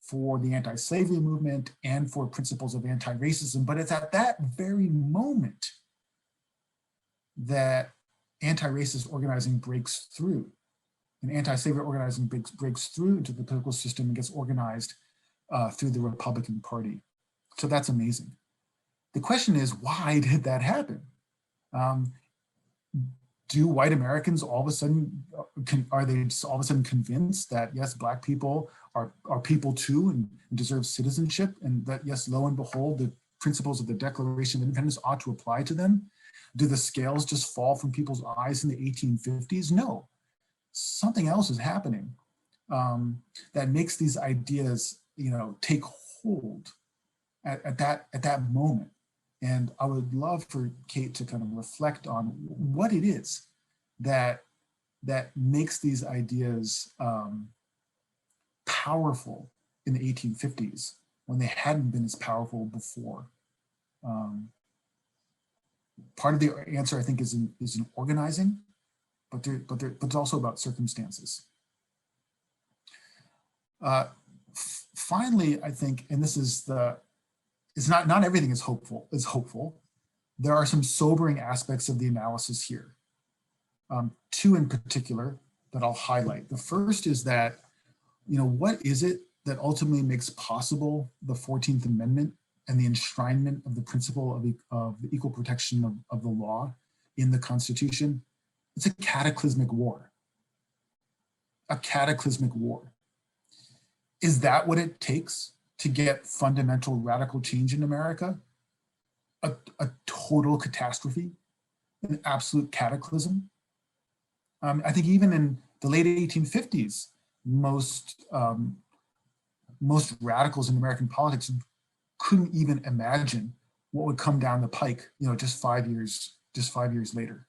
for the anti-slavery movement and for principles of anti-racism, but it's at that very moment that anti-racist organizing breaks through, and anti-slavery organizing breaks through into the political system and gets organized through the Republican Party. So that's amazing. The question is, why did that happen? Do white Americans all of a sudden, are they all of a sudden convinced that yes, Black people are people too and deserve citizenship, and that yes, lo and behold, the principles of the Declaration of Independence ought to apply to them? Do the scales just fall from people's eyes in the 1850s? No, something else is happening that makes these ideas, take hold at that moment. And I would love for Kate to kind of reflect on what it is that makes these ideas powerful in the 1850s when they hadn't been as powerful before. Part of the answer, I think, is in organizing, but it's also about circumstances. Finally, I think, and this is it's not everything is hopeful. There are some sobering aspects of the analysis here. Two in particular that I'll highlight. The first is that, what is it that ultimately makes possible the 14th Amendment and the enshrinement of the principle of the equal protection of the law in the Constitution? It's a cataclysmic war. A cataclysmic war. Is that what it takes to get fundamental radical change in America? A total catastrophe, an absolute cataclysm? I think even in the late 1850s, most radicals in American politics couldn't even imagine what would come down the pike, just 5 years later.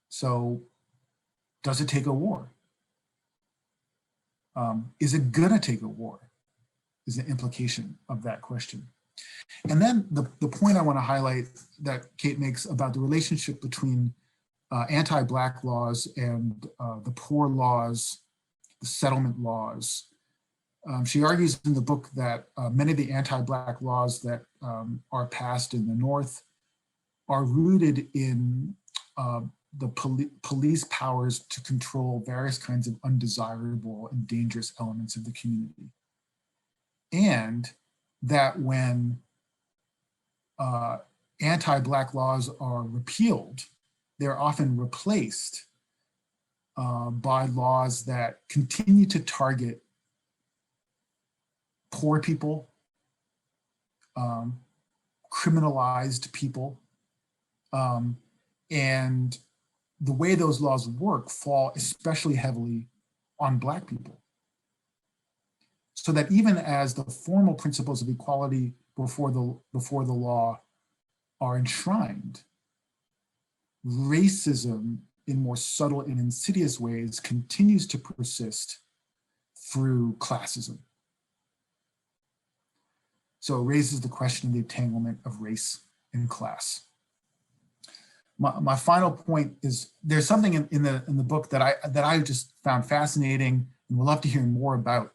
So does it take a war? Is it gonna take a war? Is the implication of that question. And then the point I want to highlight that Kate makes about the relationship between anti-Black laws and the poor laws, the settlement laws. She argues in the book that many of the anti-Black laws that are passed in the North are rooted in the police powers to control various kinds of undesirable and dangerous elements of the community. And that when anti-Black laws are repealed, they're often replaced by laws that continue to target poor people, criminalized people, and the way those laws work fall especially heavily on Black people. So that even as the formal principles of equality before the law are enshrined, racism in more subtle and insidious ways continues to persist through classism. So it raises the question of the entanglement of race and class. My final point is there's something in the book that I just found fascinating and would love to hear more about.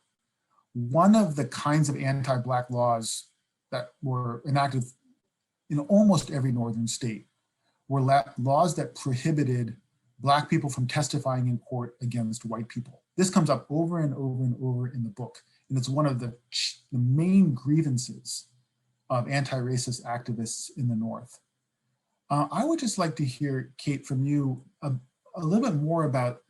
One of the kinds of anti-Black laws that were enacted in almost every northern state were laws that prohibited Black people from testifying in court against white people. This comes up over and over and over in the book, and it's one of the main grievances of anti-racist activists in the North. I would just like to hear, Kate, from you a little bit more about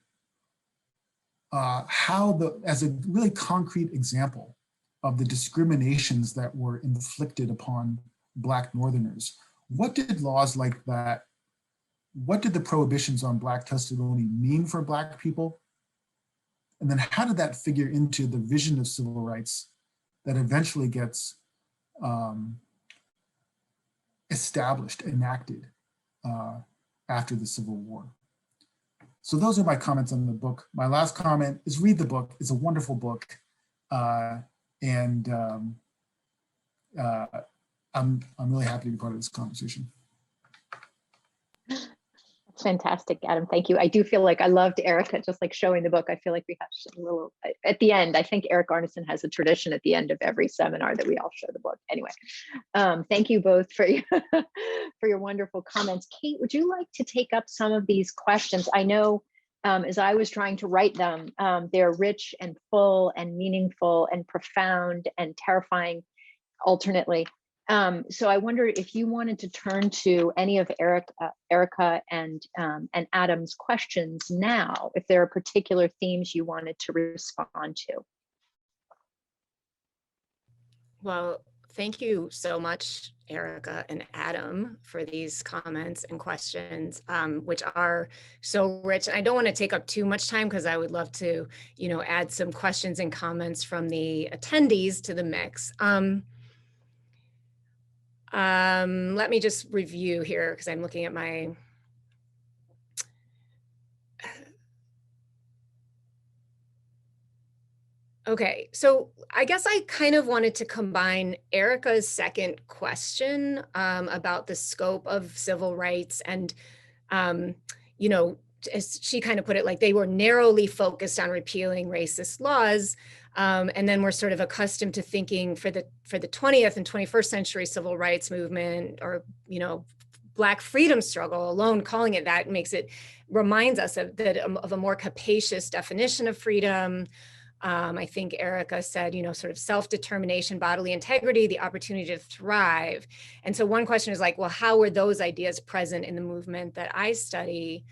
how as a really concrete example of the discriminations that were inflicted upon Black Northerners, what did laws like that, what did the prohibitions on Black testimony mean for Black people? And then how did that figure into the vision of civil rights that eventually gets established, enacted after the Civil War? So those are my comments on the book. My last comment is read the book. It's a wonderful book. I'm really happy to be part of this conversation. That's fantastic, Adam. Thank you. I do feel like I loved Erica just like showing the book. I feel like we have a little, at the end, I think Eric Arneson has a tradition at the end of every seminar that we all show the book. Anyway, thank you both for your wonderful comments. Kate, would you like to take up some of these questions? I know as I was trying to write them, they're rich and full and meaningful and profound and terrifying alternately. So I wonder if you wanted to turn to any of Erica and Adam's questions now, if there are particular themes you wanted to respond to. Well, thank you so much, Erica and Adam, for these comments and questions, which are so rich. And I don't want to take up too much time because I would love to, add some questions and comments from the attendees to the mix. Let me just review here because I'm looking at my okay, so I guess I kind of wanted to combine Erica's second question about the scope of civil rights and, as she kind of put it, like they were narrowly focused on repealing racist laws. And then we're sort of accustomed to thinking for the 20th and 21st century civil rights movement or, Black freedom struggle alone, calling it that reminds us of a more capacious definition of freedom. I think Erica said, sort of self-determination, bodily integrity, the opportunity to thrive. And so one question is like, well, how were those ideas present in the movement that I study?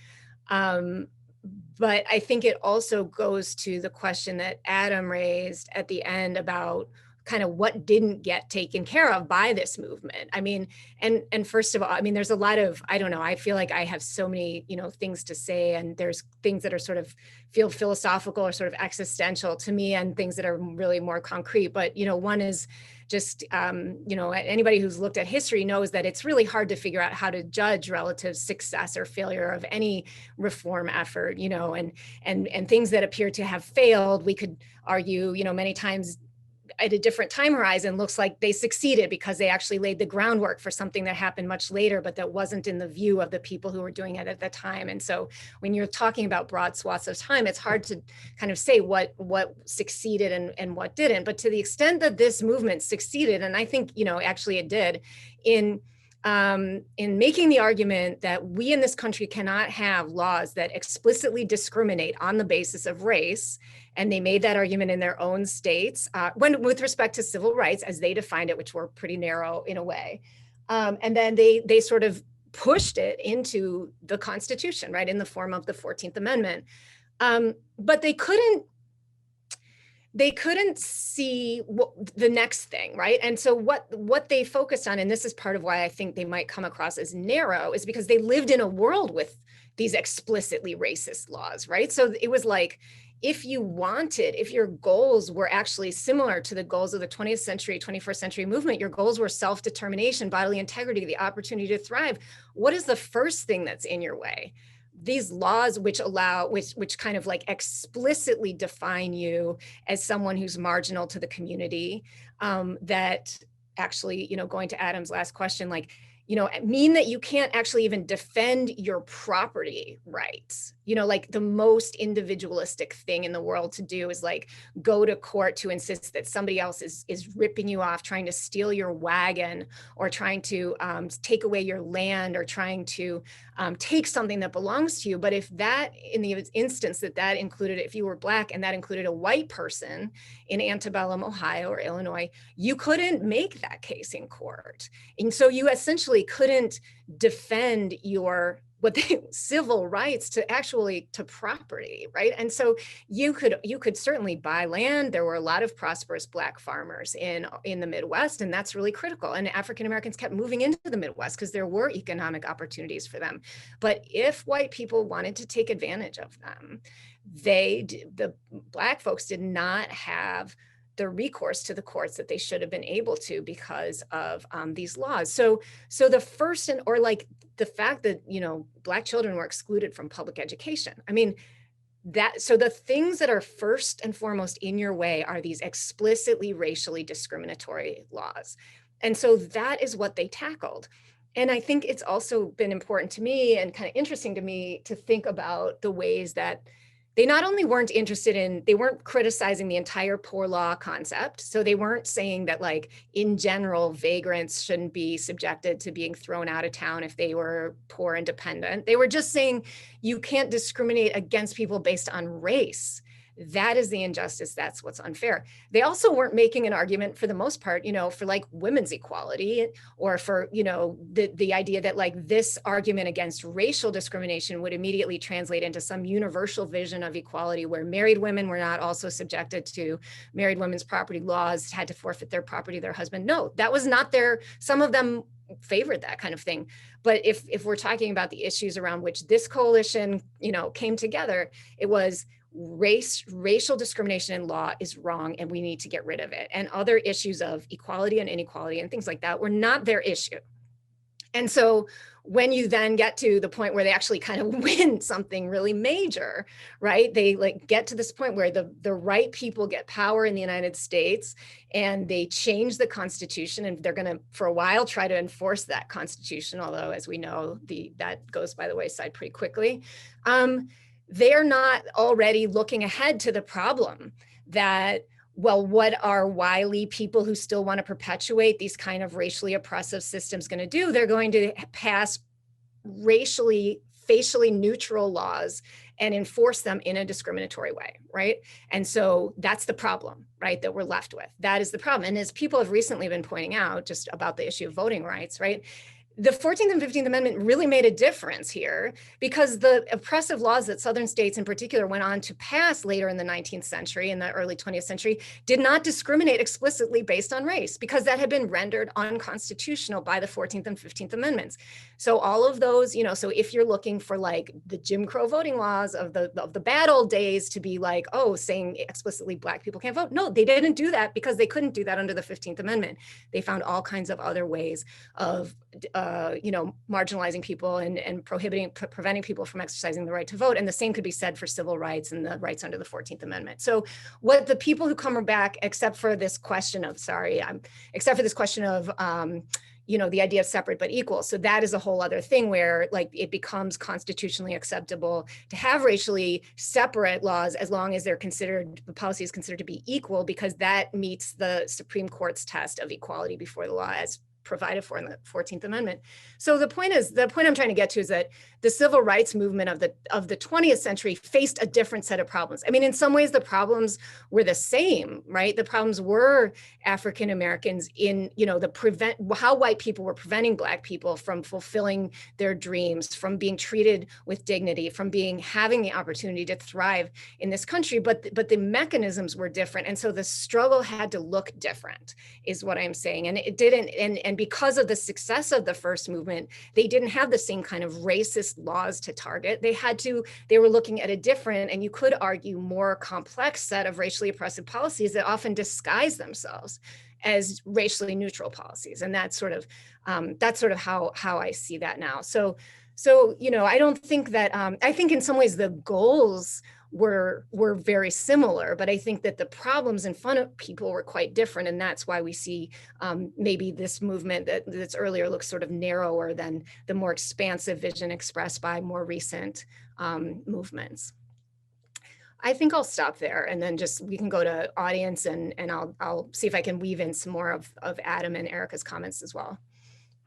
But I think it also goes to the question that Adam raised at the end about kind of what didn't get taken care of by this movement. I mean, and first of all, I mean, there's a lot of, I don't know, I feel like I have so many, things to say, and there's things that are sort of feel philosophical or sort of existential to me and things that are really more concrete. But, one is just, anybody who's looked at history knows that it's really hard to figure out how to judge relative success or failure of any reform effort, and things that appear to have failed, we could argue, many times at a different time horizon looks like they succeeded because they actually laid the groundwork for something that happened much later, but that wasn't in the view of the people who were doing it at the time. And so when you're talking about broad swaths of time, it's hard to kind of say what succeeded and what didn't. But to the extent that this movement succeeded, and I think, actually it did, in making the argument that we in this country cannot have laws that explicitly discriminate on the basis of race. And they made that argument in their own states with respect to civil rights as they defined it, which were pretty narrow in a way. And then they sort of pushed it into the Constitution, right, in the form of the 14th Amendment. But they couldn't see the next thing, right? And so what they focused on, and this is part of why I think they might come across as narrow, is because they lived in a world with these explicitly racist laws, right? So it was like, if your goals were actually similar to the goals of the 20th century, 21st century movement, your goals were self-determination, bodily integrity, the opportunity to thrive, what is the first thing that's in your way? These laws which kind of like explicitly define you as someone who's marginal to the community, that actually, going to Adam's last question, like, mean that you can't actually even defend your property rights. Like the most individualistic thing in the world to do is like go to court to insist that somebody else is ripping you off, trying to steal your wagon, or trying to take away your land, or trying to take something that belongs to you. But if that, in the instance that included, if you were Black and that included a white person in antebellum Ohio or Illinois, you couldn't make that case in court. And so you essentially couldn't defend your civil rights to property, right? And so you could certainly buy land. There were a lot of prosperous Black farmers in the Midwest, and that's really critical. And African Americans kept moving into the Midwest because there were economic opportunities for them. But if white people wanted to take advantage of them, the Black folks did not have the recourse to the courts that they should have been able to because of these laws. So the first, or like the fact that, Black children were excluded from public education. I mean, so the things that are first and foremost in your way are these explicitly racially discriminatory laws. And so that is what they tackled. And I think it's also been important to me and kind of interesting to me to think about the ways that they not only they weren't criticizing the entire poor law concept. So they weren't saying that, like, in general, vagrants shouldn't be subjected to being thrown out of town if they were poor and dependent. They were just saying you can't discriminate against people based on race. That is the injustice. That's what's unfair. They also weren't making an argument, for the most part, for like women's equality, or for, the idea that like this argument against racial discrimination would immediately translate into some universal vision of equality where married women were not also subjected to married women's property laws, had to forfeit their property to their husband. No, that was not some of them favored that kind of thing. But if we're talking about the issues around which this coalition, came together, it was racial discrimination in law is wrong and we need to get rid of it. And other issues of equality and inequality and things like that were not their issue. And so when you then get to the point where they actually kind of win something really major, right? They like get to this point where the right people get power in the United States and they change the Constitution, and they're going to, for a while, try to enforce that Constitution. Although, as we know, that goes by the wayside pretty quickly. They're not already looking ahead to the problem that, well, what are wily people who still want to perpetuate these kind of racially oppressive systems going to do? They're going to pass facially neutral laws and enforce them in a discriminatory way, right? And so that's the problem, right, that we're left with. That is the problem. And as people have recently been pointing out, just about the issue of voting rights, right? The 14th and 15th Amendment really made a difference here, because the oppressive laws that Southern states in particular went on to pass later in the 19th century and the early 20th century did not discriminate explicitly based on race, because that had been rendered unconstitutional by the 14th and 15th Amendments. So all of those, so if you're looking for like the Jim Crow voting laws of the bad old days to be like, oh, saying explicitly Black people can't vote. No, they didn't do that because they couldn't do that under the 15th Amendment. They found all kinds of other ways of marginalizing people and preventing people from exercising the right to vote. And the same could be said for civil rights and the rights under the 14th Amendment. So what the people who come back, except for this question of the idea of separate but equal. So that is a whole other thing where like it becomes constitutionally acceptable to have racially separate laws as long as the policy is considered to be equal, because that meets the Supreme Court's test of equality before the law as provided for in the 14th Amendment. So the point I'm trying to get to is that the civil rights movement of the 20th century faced a different set of problems. I mean, in some ways the problems were the same, right? The problems were African Americans in, how white people were preventing Black people from fulfilling their dreams, from being treated with dignity, from having the opportunity to thrive in this country, but the mechanisms were different. And so the struggle had to look different, is what I'm saying. And it didn't, and because of the success of the first movement, they didn't have the same kind of racist laws to target. They were looking at a different, and you could argue more complex set of racially oppressive policies that often disguise themselves as racially neutral policies. And that's sort of how I see that now. So, I don't think that, I think in some ways the goals were very similar, but I think that the problems in front of people were quite different. And that's why we see maybe this movement that's earlier looks sort of narrower than the more expansive vision expressed by more recent movements. I think I'll stop there, and then we can go to audience, and I'll see if I can weave in some more of Adam and Erica's comments as well.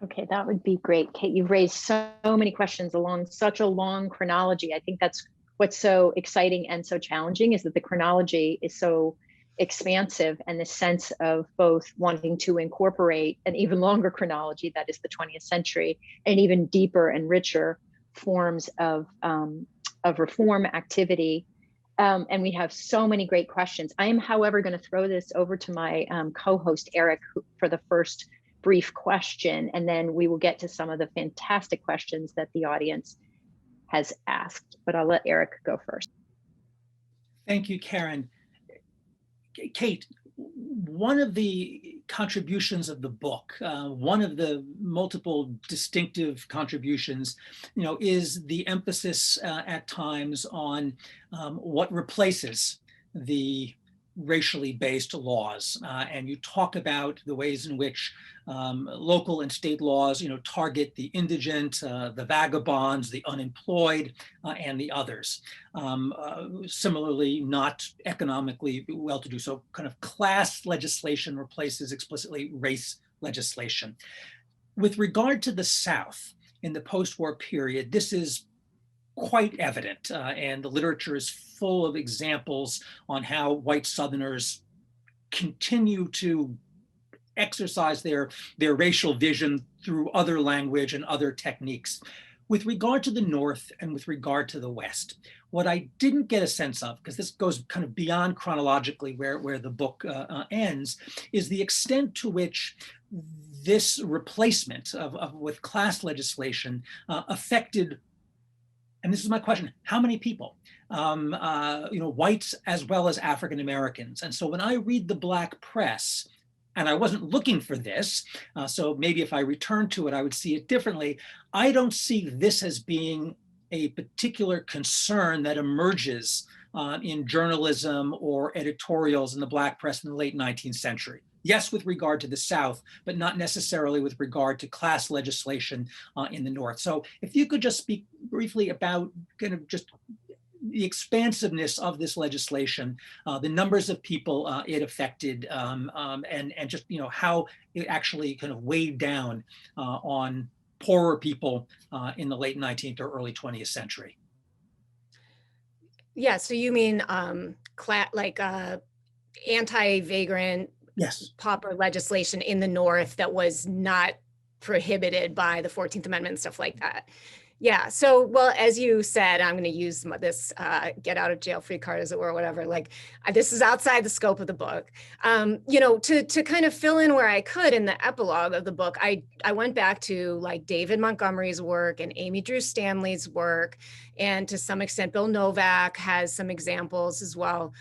Okay, that would be great. Kate, you've raised so many questions along such a long chronology. I think that's what's so exciting and so challenging, is that the chronology is so expansive, and the sense of both wanting to incorporate an even longer chronology, that is the 20th century, and even deeper and richer forms of reform activity. And we have so many great questions. I am, however, going to throw this over to my co-host, Eric, for the first brief question, and then we will get to some of the fantastic questions that the audience has asked. But I'll let Eric go first. Thank you, Karen. Kate, one of the contributions of the book, one of the multiple distinctive contributions, is the emphasis at times on what replaces the racially based laws. And you talk about the ways in which local and state laws, target the indigent, the vagabonds, the unemployed, and the others. Similarly, not economically well-to-do. So kind of class legislation replaces explicitly race legislation. With regard to the South in the post-war period, this is quite evident, and the literature is full of examples on how white Southerners continue to exercise their racial vision through other language and other techniques. With regard to the North and with regard to the West, what I didn't get a sense of, because this goes kind of beyond chronologically where the book ends, is the extent to which this replacement with class legislation affected, and this is my question, how many people? Whites as well as African Americans. And so when I read the Black press, and I wasn't looking for this, so maybe if I return to it, I would see it differently. I don't see this as being a particular concern that emerges in journalism or editorials in the Black press in the late 19th century. Yes, with regard to the South, but not necessarily with regard to class legislation in the North. So if you could just speak briefly about kind of just the expansiveness of this legislation, the numbers of people it affected, and just how it actually kind of weighed down on poorer people in the late 19th or early 20th century. Yeah, so you mean anti-vagrant, yes, pauper legislation in the North that was not prohibited by the 14th Amendment and stuff like that. Yeah, so, well, as you said, I'm going to use this get out of jail free card, as it were, or whatever. This is outside the scope of the book. To kind of fill in where I could in the epilogue of the book, I went back to David Montgomery's work and Amy Drew Stanley's work, and to some extent, Bill Novak has some examples as well.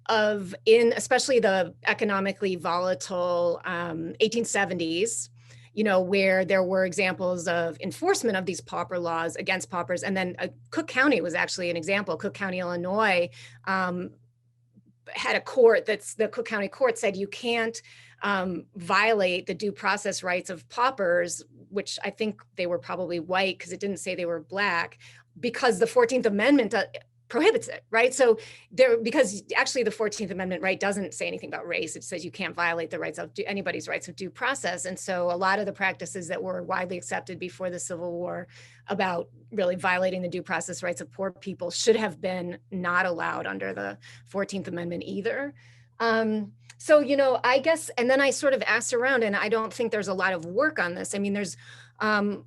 Especially the economically volatile 1870s, where there were examples of enforcement of these pauper laws against paupers. And then Cook County was actually an example. Cook County, Illinois had a court the Cook County court said you can't violate the due process rights of paupers, which I think they were probably white because it didn't say they were Black, because the 14th Amendment prohibits it, right? So because actually the 14th Amendment, right, doesn't say anything about race. It says you can't violate the rights of anybody's rights of due process. And so a lot of the practices that were widely accepted before the Civil War about really violating the due process rights of poor people should have been not allowed under the 14th Amendment either. So, I guess, and then I sort of asked around, and I don't think there's a lot of work on this. I mean, there's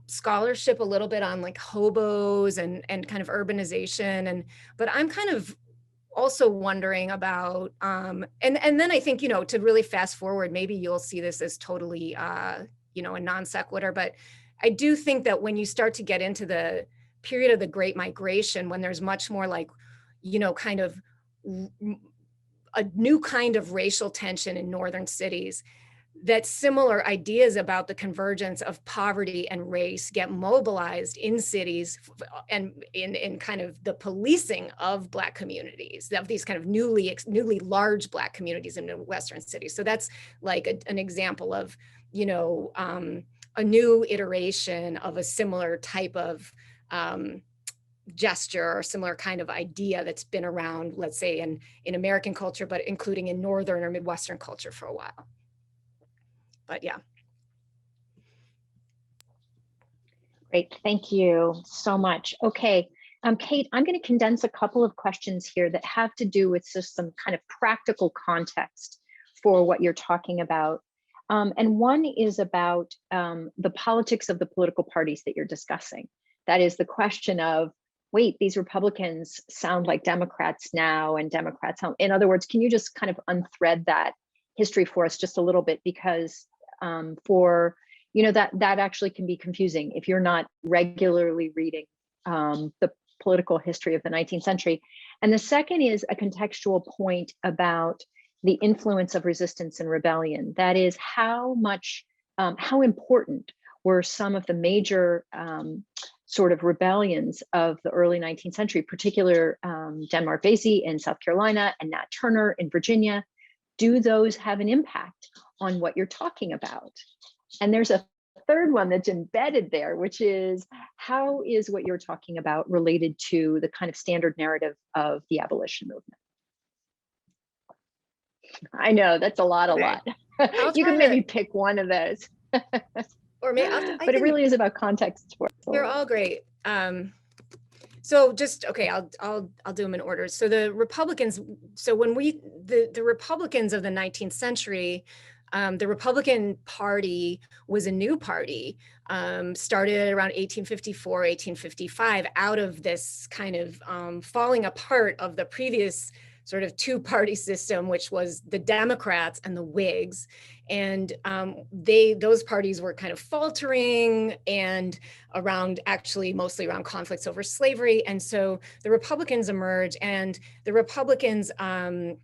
scholarship a little bit on hobos and kind of urbanization, but I'm kind of also wondering about, and then I think, to really fast forward, maybe you'll see this as totally, a non sequitur, but I do think that when you start to get into the period of the Great Migration, when there's much more like, kind of a new kind of racial tension in northern cities, that similar ideas about the convergence of poverty and race get mobilized in cities and in kind of the policing of Black communities, of these kind of newly large Black communities in Western cities. So that's like an example of, a new iteration of a similar type of gesture or similar kind of idea that's been around, let's say in American culture, but including in Northern or Midwestern culture for a while. But yeah. Great, thank you so much. Okay, Kate, I'm going to condense a couple of questions here that have to do with just some kind of practical context for what you're talking about. And one is about the politics of the political parties that you're discussing. That is the question of, wait, these Republicans sound like Democrats now, and Democrats, in other words, can you just kind of unthread that history for us just a little bit? Because that actually can be confusing if you're not regularly reading the political history of the 19th century. And the second is a contextual point about the influence of resistance and rebellion. That is how important were some of the major sort of rebellions of the early 19th century, particular Denmark Vesey in South Carolina and Nat Turner in Virginia. Do those have an impact on what you're talking about? And there's a third one that's embedded there, which is, how is what you're talking about related to the kind of standard narrative of the abolition movement? I know that's a lot. You can maybe pick one of those. Or maybe but it really is about context. They're all great. So just, okay, I'll do them in order. So the Republicans, so when the Republicans of the 19th century, the Republican Party was a new party, started around 1854, 1855, out of this kind of falling apart of the previous sort of two-party system, which was the Democrats and the Whigs. And those parties were kind of faltering and mostly around conflicts over slavery. And so the Republicans emerged, and the Republicans kind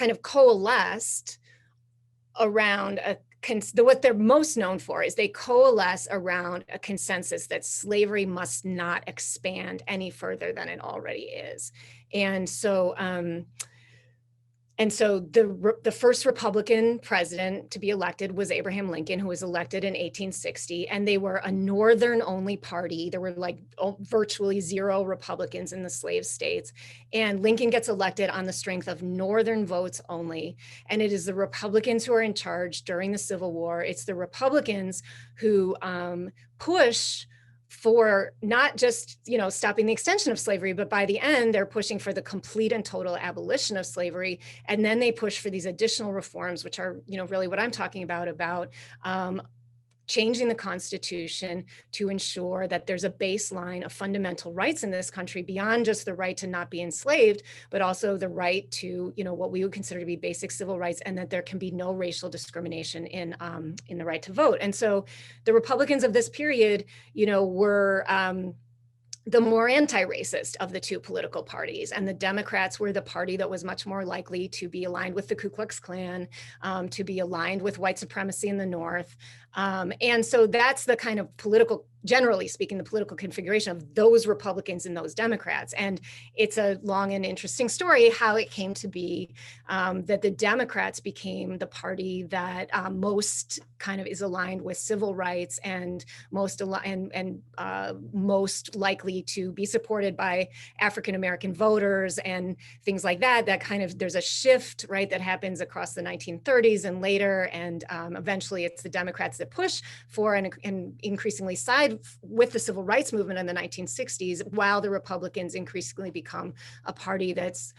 of coalesced around what they're most known for is they coalesce around a consensus that slavery must not expand any further than it already is. And so the first Republican president to be elected was Abraham Lincoln, who was elected in 1860, and they were a Northern only party. There were like virtually zero Republicans in the slave states. And Lincoln gets elected on the strength of Northern votes only. And it is the Republicans who are in charge during the Civil War. It's the Republicans who push for not just, stopping the extension of slavery, but by the end, they're pushing for the complete and total abolition of slavery. And then they push for these additional reforms, which are, really what I'm talking about changing the Constitution to ensure that there's a baseline of fundamental rights in this country beyond just the right to not be enslaved, but also the right to, what we would consider to be basic civil rights, and that there can be no racial discrimination in the right to vote. And so the Republicans of this period, were the more anti-racist of the two political parties, and the Democrats were the party that was much more likely to be aligned with the Ku Klux Klan, to be aligned with white supremacy in the North. And so that's the kind of generally speaking, the political configuration of those Republicans and those Democrats. And it's a long and interesting story how it came to be that the Democrats became the party that most kind of is aligned with civil rights and most likely to be supported by African-American voters and things like that. That kind of, there's a shift, right, that happens across the 1930s and later. And eventually it's the Democrats that push for and increasingly side with the civil rights movement in the 1960s, while the Republicans increasingly become a party that's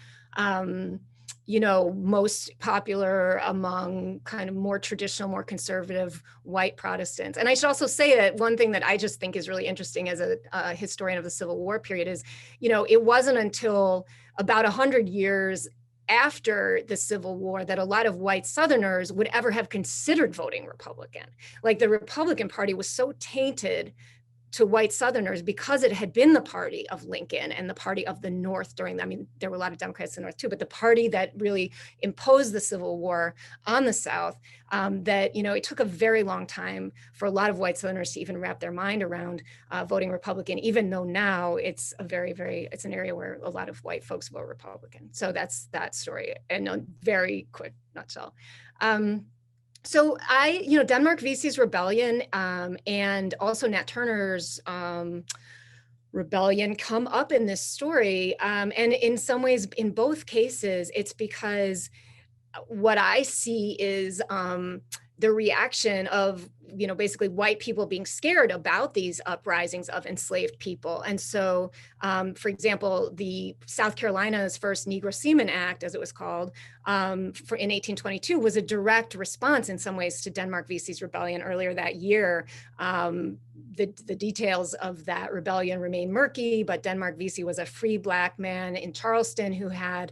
most popular among kind of more traditional, more conservative white Protestants. And I should also say that one thing that I just think is really interesting as a historian of the Civil War period is, it wasn't until about 100 years after the Civil War that a lot of white Southerners would ever have considered voting Republican. Like the Republican Party was so tainted to white Southerners because it had been the party of Lincoln and the party of the North during, there were a lot of Democrats in the North too, but the party that really imposed the Civil War on the South, that, it took a very long time for a lot of white Southerners to even wrap their mind around voting Republican, even though now it's it's an area where a lot of white folks vote Republican. So that's that story in a very quick nutshell. So Denmark Vesey's rebellion and also Nat Turner's rebellion come up in this story. And in some ways, in both cases, it's because what I see is the reaction of, basically white people being scared about these uprisings of enslaved people. And so, for example, the South Carolina's first Negro Seaman Act, as it was called, in 1822 was a direct response in some ways to Denmark Vesey's rebellion earlier that year. The details of that rebellion remain murky, but Denmark Vesey was a free Black man in Charleston who had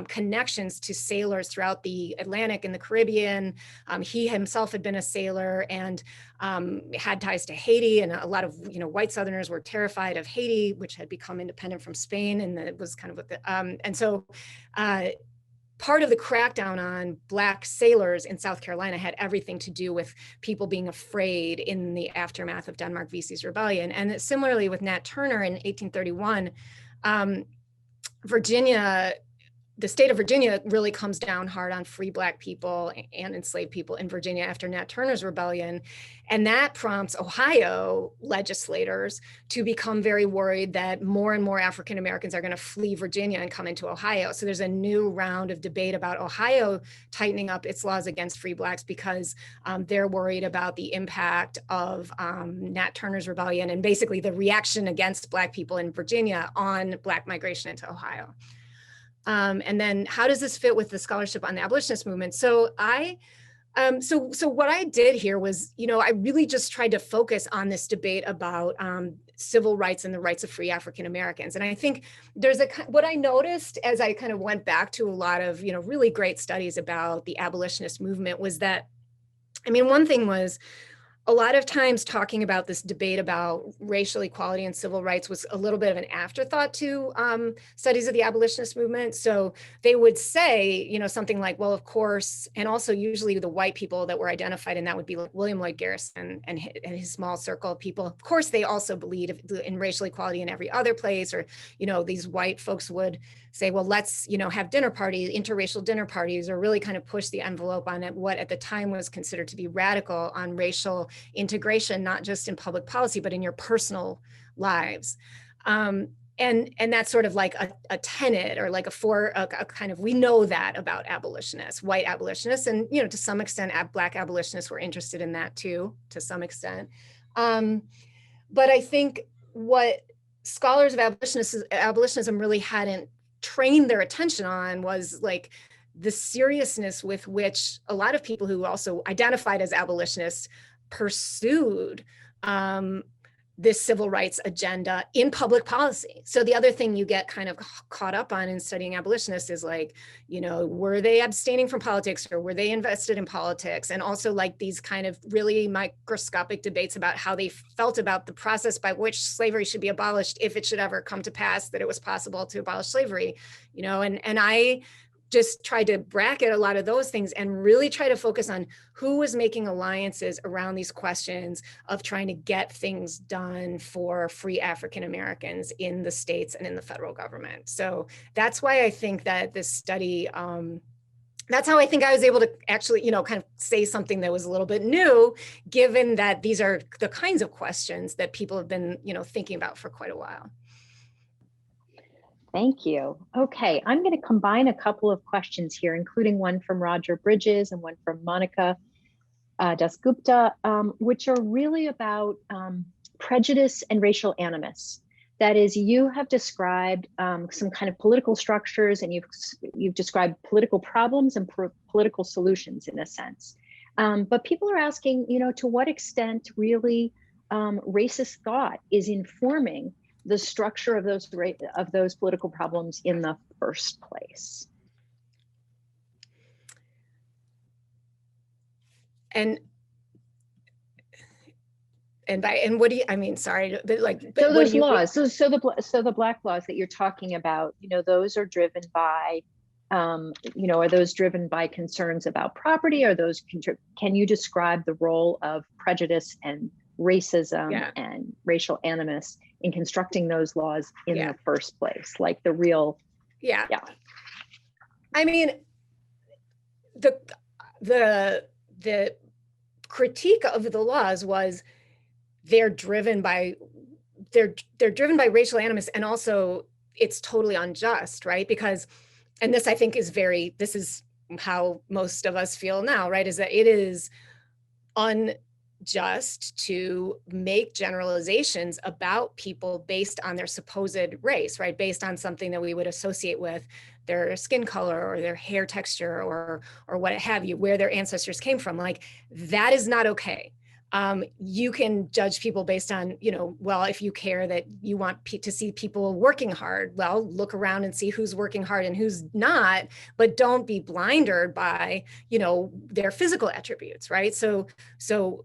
connections to sailors throughout the Atlantic and the Caribbean. He himself had been a sailor and had ties to Haiti, and a lot of white Southerners were terrified of Haiti, which had become independent from Spain, and it was kind of what and so part of the crackdown on Black sailors in South Carolina had everything to do with people being afraid in the aftermath of Denmark Vesey's rebellion. And similarly with Nat Turner in 1831, the state of Virginia really comes down hard on free Black people and enslaved people in Virginia after Nat Turner's rebellion. And that prompts Ohio legislators to become very worried that more and more African Americans are going to flee Virginia and come into Ohio. So there's a new round of debate about Ohio tightening up its laws against free Blacks because they're worried about the impact of Nat Turner's rebellion and basically the reaction against Black people in Virginia on Black migration into Ohio. And then how does this fit with the scholarship on the abolitionist movement? So so what I did here was, I really just tried to focus on this debate about civil rights and the rights of free African Americans. And I think there's what I noticed as I kind of went back to a lot of, really great studies about the abolitionist movement was that, one thing was, a lot of times talking about this debate about racial equality and civil rights was a little bit of an afterthought to studies of the abolitionist movement. So they would say, something like, well, of course, and also usually the white people that were identified in that would be like William Lloyd Garrison and his small circle of people. Of course, they also believed in racial equality in every other place, or, these white folks would say, well, let's, have dinner parties, interracial dinner parties, or really kind of push the envelope on what at the time was considered to be radical on racial integration, not just in public policy, but in your personal lives. And that's sort of like a tenet or like a kind of, we know that about abolitionists, white abolitionists, and, to some extent, Black abolitionists were interested in that too, to some extent. But I think what scholars of abolitionism really hadn't trained their attention on was like the seriousness with which a lot of people who also identified as abolitionists pursued this civil rights agenda in public policy. So the other thing you get kind of caught up on in studying abolitionists is like, were they abstaining from politics or were they invested in politics? And also like these kind of really microscopic debates about how they felt about the process by which slavery should be abolished if it should ever come to pass that it was possible to abolish slavery, and I just tried to bracket a lot of those things and really try to focus on who was making alliances around these questions of trying to get things done for free African Americans in the states and in the federal government. So that's why I think that this study, that's how I think I was able to actually, kind of say something that was a little bit new, given that these are the kinds of questions that people have been, thinking about for quite a while. Thank you. Okay, I'm going to combine a couple of questions here, including one from Roger Bridges and one from Monica Dasgupta, which are really about prejudice and racial animus. That is, you have described some kind of political structures, and you've described political problems and political solutions in a sense. But people are asking, to what extent really racist thought is informing the structure of those political problems in the first place. And what do you, I mean, sorry, but like, so those laws, so the Black laws that you're talking about, those are driven by, are those driven by concerns about property? Are those, can you describe the role of prejudice and racism and racial animus in constructing those laws in the first place? Like the real, I mean, the critique of the laws was they're driven by racial animus, and also it's totally unjust, right? Because, and this I think is this is how most of us feel now, right? Is that it is unjust to make generalizations about people based on their supposed race, right? Based on something that we would associate with their skin color or their hair texture or what have you, where their ancestors came from. Like, that is not okay. You can judge people based on, well, if you care that you want to see people working hard, well, look around and see who's working hard and who's not, but don't be blinded by, their physical attributes, right? So the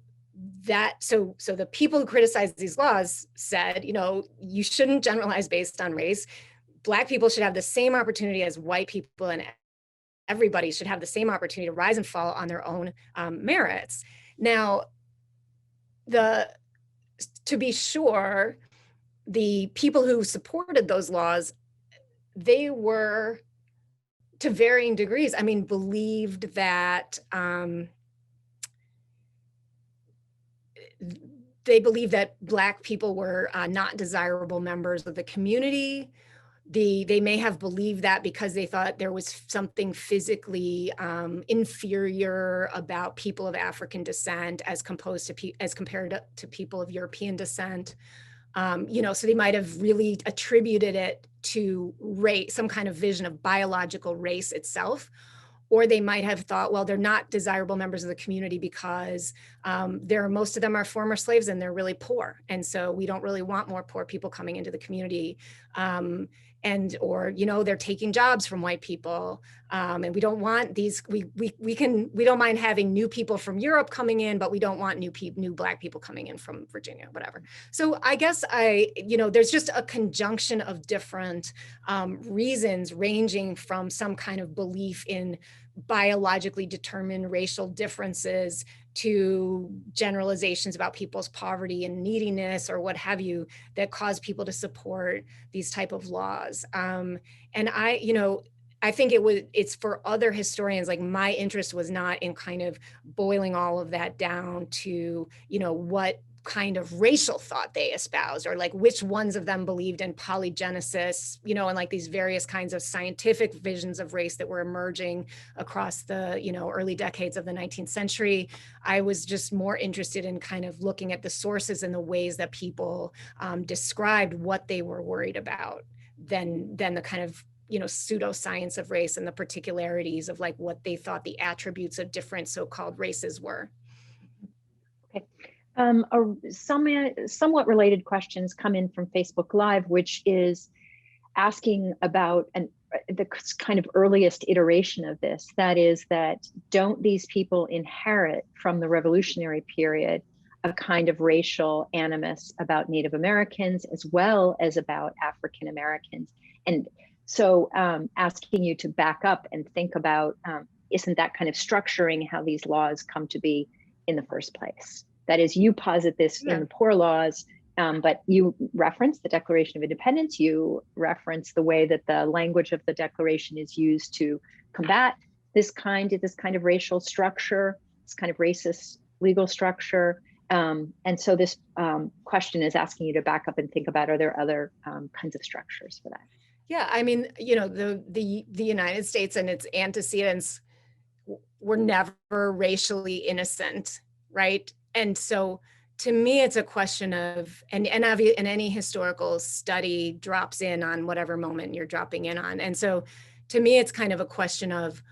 people who criticized these laws said, you shouldn't generalize based on race. Black people should have the same opportunity as white people, and everybody should have the same opportunity to rise and fall on their own merits. Now, to be sure, the people who supported those laws, they were, to varying degrees, I mean, believed that Black people were not desirable members of the community. They may have believed that because they thought there was something physically inferior about people of African descent as compared to people of European descent. So they might have really attributed it to race, some kind of vision of biological race itself. Or they might have thought, well, they're not desirable members of the community because most of them are former slaves and they're really poor. And so we don't really want more poor people coming into the community. Or they're taking jobs from white people, and we don't want these. We don't mind having new people from Europe coming in, but we don't want new Black people coming in from Virginia, whatever. So I guess there's just a conjunction of different reasons, ranging from some kind of belief in biologically determined racial differences to generalizations about people's poverty and neediness or what have you, that cause people to support these type of laws. And I think it's for other historians, like my interest was not in kind of boiling all of that down to, what kind of racial thought they espoused, or like which ones of them believed in polygenesis, and like these various kinds of scientific visions of race that were emerging across the, early decades of the 19th century. I was just more interested in kind of looking at the sources and the ways that people described what they were worried about than the kind of, pseudoscience of race and the particularities of like what they thought the attributes of different so-called races were. Okay. Somewhat related questions come in from Facebook Live, which is asking about the kind of earliest iteration of this. That is that don't these people inherit from the revolutionary period a kind of racial animus about Native Americans as well as about African Americans? And so asking you to back up and think about, isn't that kind of structuring how these laws come to be in the first place? That is, you posit this in the Poor Laws, but you reference the Declaration of Independence. You reference the way that the language of the Declaration is used to combat this kind of racial structure, this kind of racist legal structure. And so this question is asking you to back up and think about, are there other kinds of structures for that? Yeah, I mean, the United States and its antecedents were never racially innocent, right? And so to me, it's a question of, and any historical study drops in on whatever moment you're dropping in on. And so to me, it's kind of a question of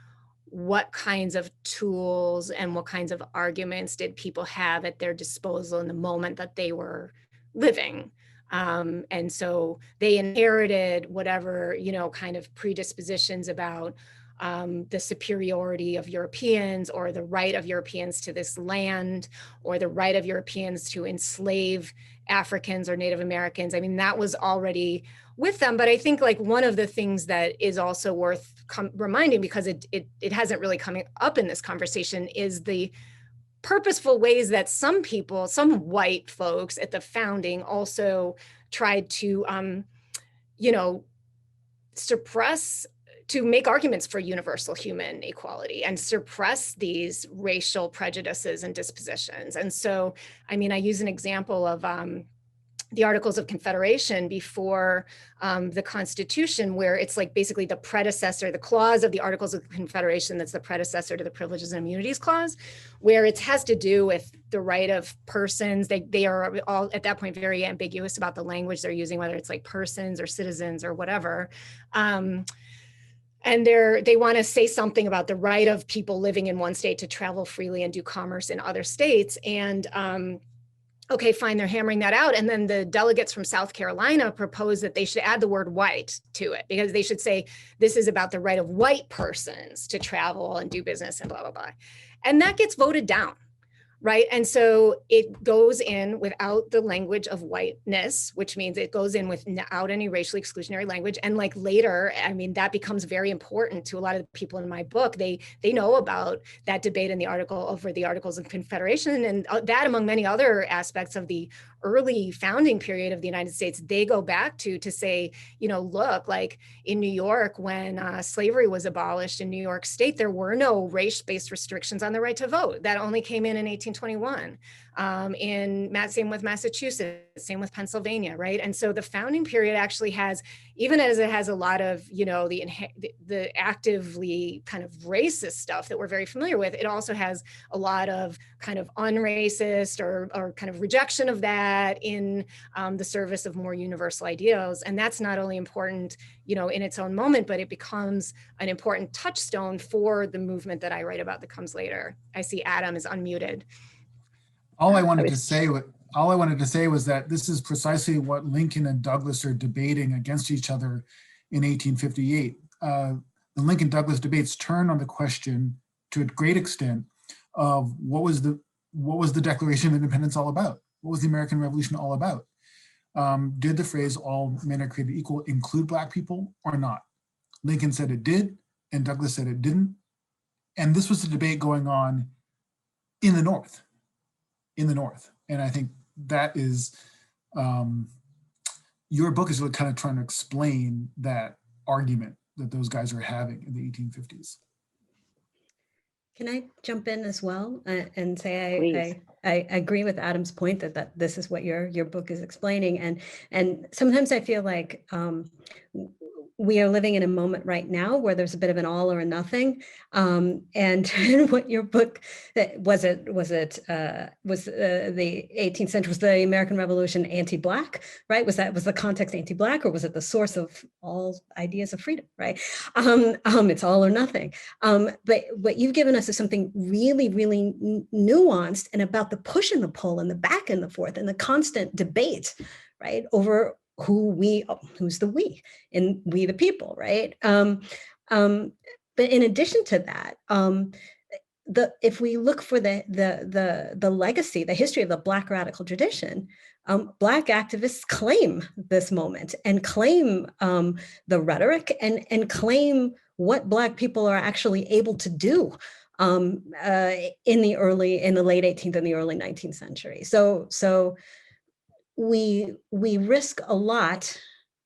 what kinds of tools and what kinds of arguments did people have at their disposal in the moment that they were living. And so they inherited whatever, kind of predispositions about the superiority of Europeans, or the right of Europeans to this land, or the right of Europeans to enslave Africans or Native Americans. I mean, that was already with them. But I think like one of the things that is also worth reminding, because it hasn't really come up in this conversation, is the purposeful ways that some people, some white folks at the founding also tried to, suppress, to make arguments for universal human equality and suppress these racial prejudices and dispositions. And so, I mean, I use an example of the Articles of Confederation before the Constitution, where it's like basically the predecessor, the clause of the Articles of Confederation that's the predecessor to the Privileges and Immunities Clause, where it has to do with the right of persons. They are all at that point very ambiguous about the language they're using, whether it's like persons or citizens or whatever. And they want to say something about the right of people living in one state to travel freely and do commerce in other states. And okay, fine, they're hammering that out. And then the delegates from South Carolina proposed that they should add the word white to it, because they should say, this is about the right of white persons to travel and do business and blah, blah, blah. And that gets voted down, right? And so it goes in without the language of whiteness, which means it goes in without any racially exclusionary language. And like later, I mean, that becomes very important to a lot of the people in my book. They know about that debate in the article over the Articles of Confederation, and that, among many other aspects of the early founding period of the United States, they go back to say, look, like in New York, when slavery was abolished in New York State, there were no race-based restrictions on the right to vote. That only came in 1821. Same with Massachusetts, same with Pennsylvania, right? And so the founding period actually has, even as it has a lot of, the actively kind of racist stuff that we're very familiar with, it also has a lot of kind of unracist or kind of rejection of that in the service of more universal ideals. And that's not only important, in its own moment, but it becomes an important touchstone for the movement that I write about that comes later. I see Adam is unmuted. All I wanted to say was that this is precisely what Lincoln and Douglas are debating against each other in 1858. The Lincoln-Douglas debates turn on the question, to a great extent, of what was the Declaration of Independence all about? What was the American Revolution all about? Did the phrase "all men are created equal" include Black people or not? Lincoln said it did, and Douglas said it didn't. And this was the debate going on in the North. And I think that is, your book is really kind of trying to explain that argument that those guys are having in the 1850s. Can I jump in as well and say I agree with Adam's point that this is what your book is explaining, and sometimes I feel like we are living in a moment right now where there's a bit of an all or a nothing, and what your book was the 18th century, was the American Revolution anti-Black, right? Was the context anti-Black, or was it the source of all ideas of freedom, right? It's all or nothing. But what you've given us is something really, really nuanced, and about the push and the pull and the back and the forth and the constant debate, right, over who's the we, and we the people, right? But in addition to that, if we look for the legacy, the history of the Black radical tradition, Black activists claim this moment and claim the rhetoric and claim what Black people are actually able to do in the late 18th and the early 19th century. So we risk a lot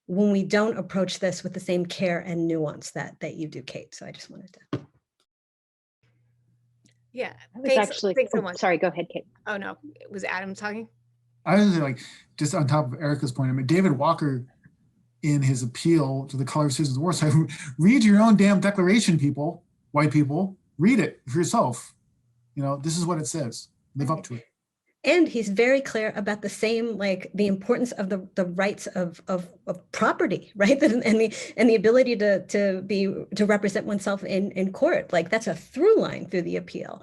when we don't approach this with the same care and nuance that you do, Kate. So I just wanted to. Yeah, thanks so much. Sorry, go ahead, Kate. Oh no, was Adam talking? I was like, just on top of Erica's point, I mean, David Walker, in his appeal to the colored citizens of war, said, read your own damn declaration, people, white people, read it for yourself. This is what it says. Live up to it. And he's very clear about the same, like the importance of the rights of property, right? And the ability to represent oneself in court. Like that's a through line through the appeal.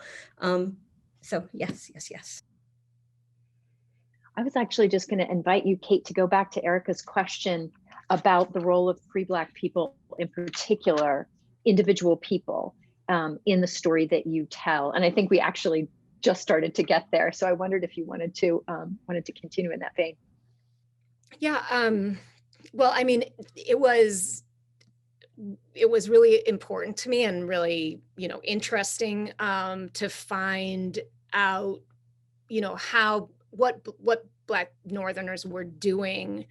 So yes, yes, yes. I was actually just going to invite you, Kate, to go back to Erica's question about the role of free Black people, in particular, individual people, in the story that you tell. And I think we actually just started to get there. So I wondered if you wanted to continue in that vein. Yeah. Well, I mean, it was really important to me and really, interesting to find out, what Black Northerners were doing,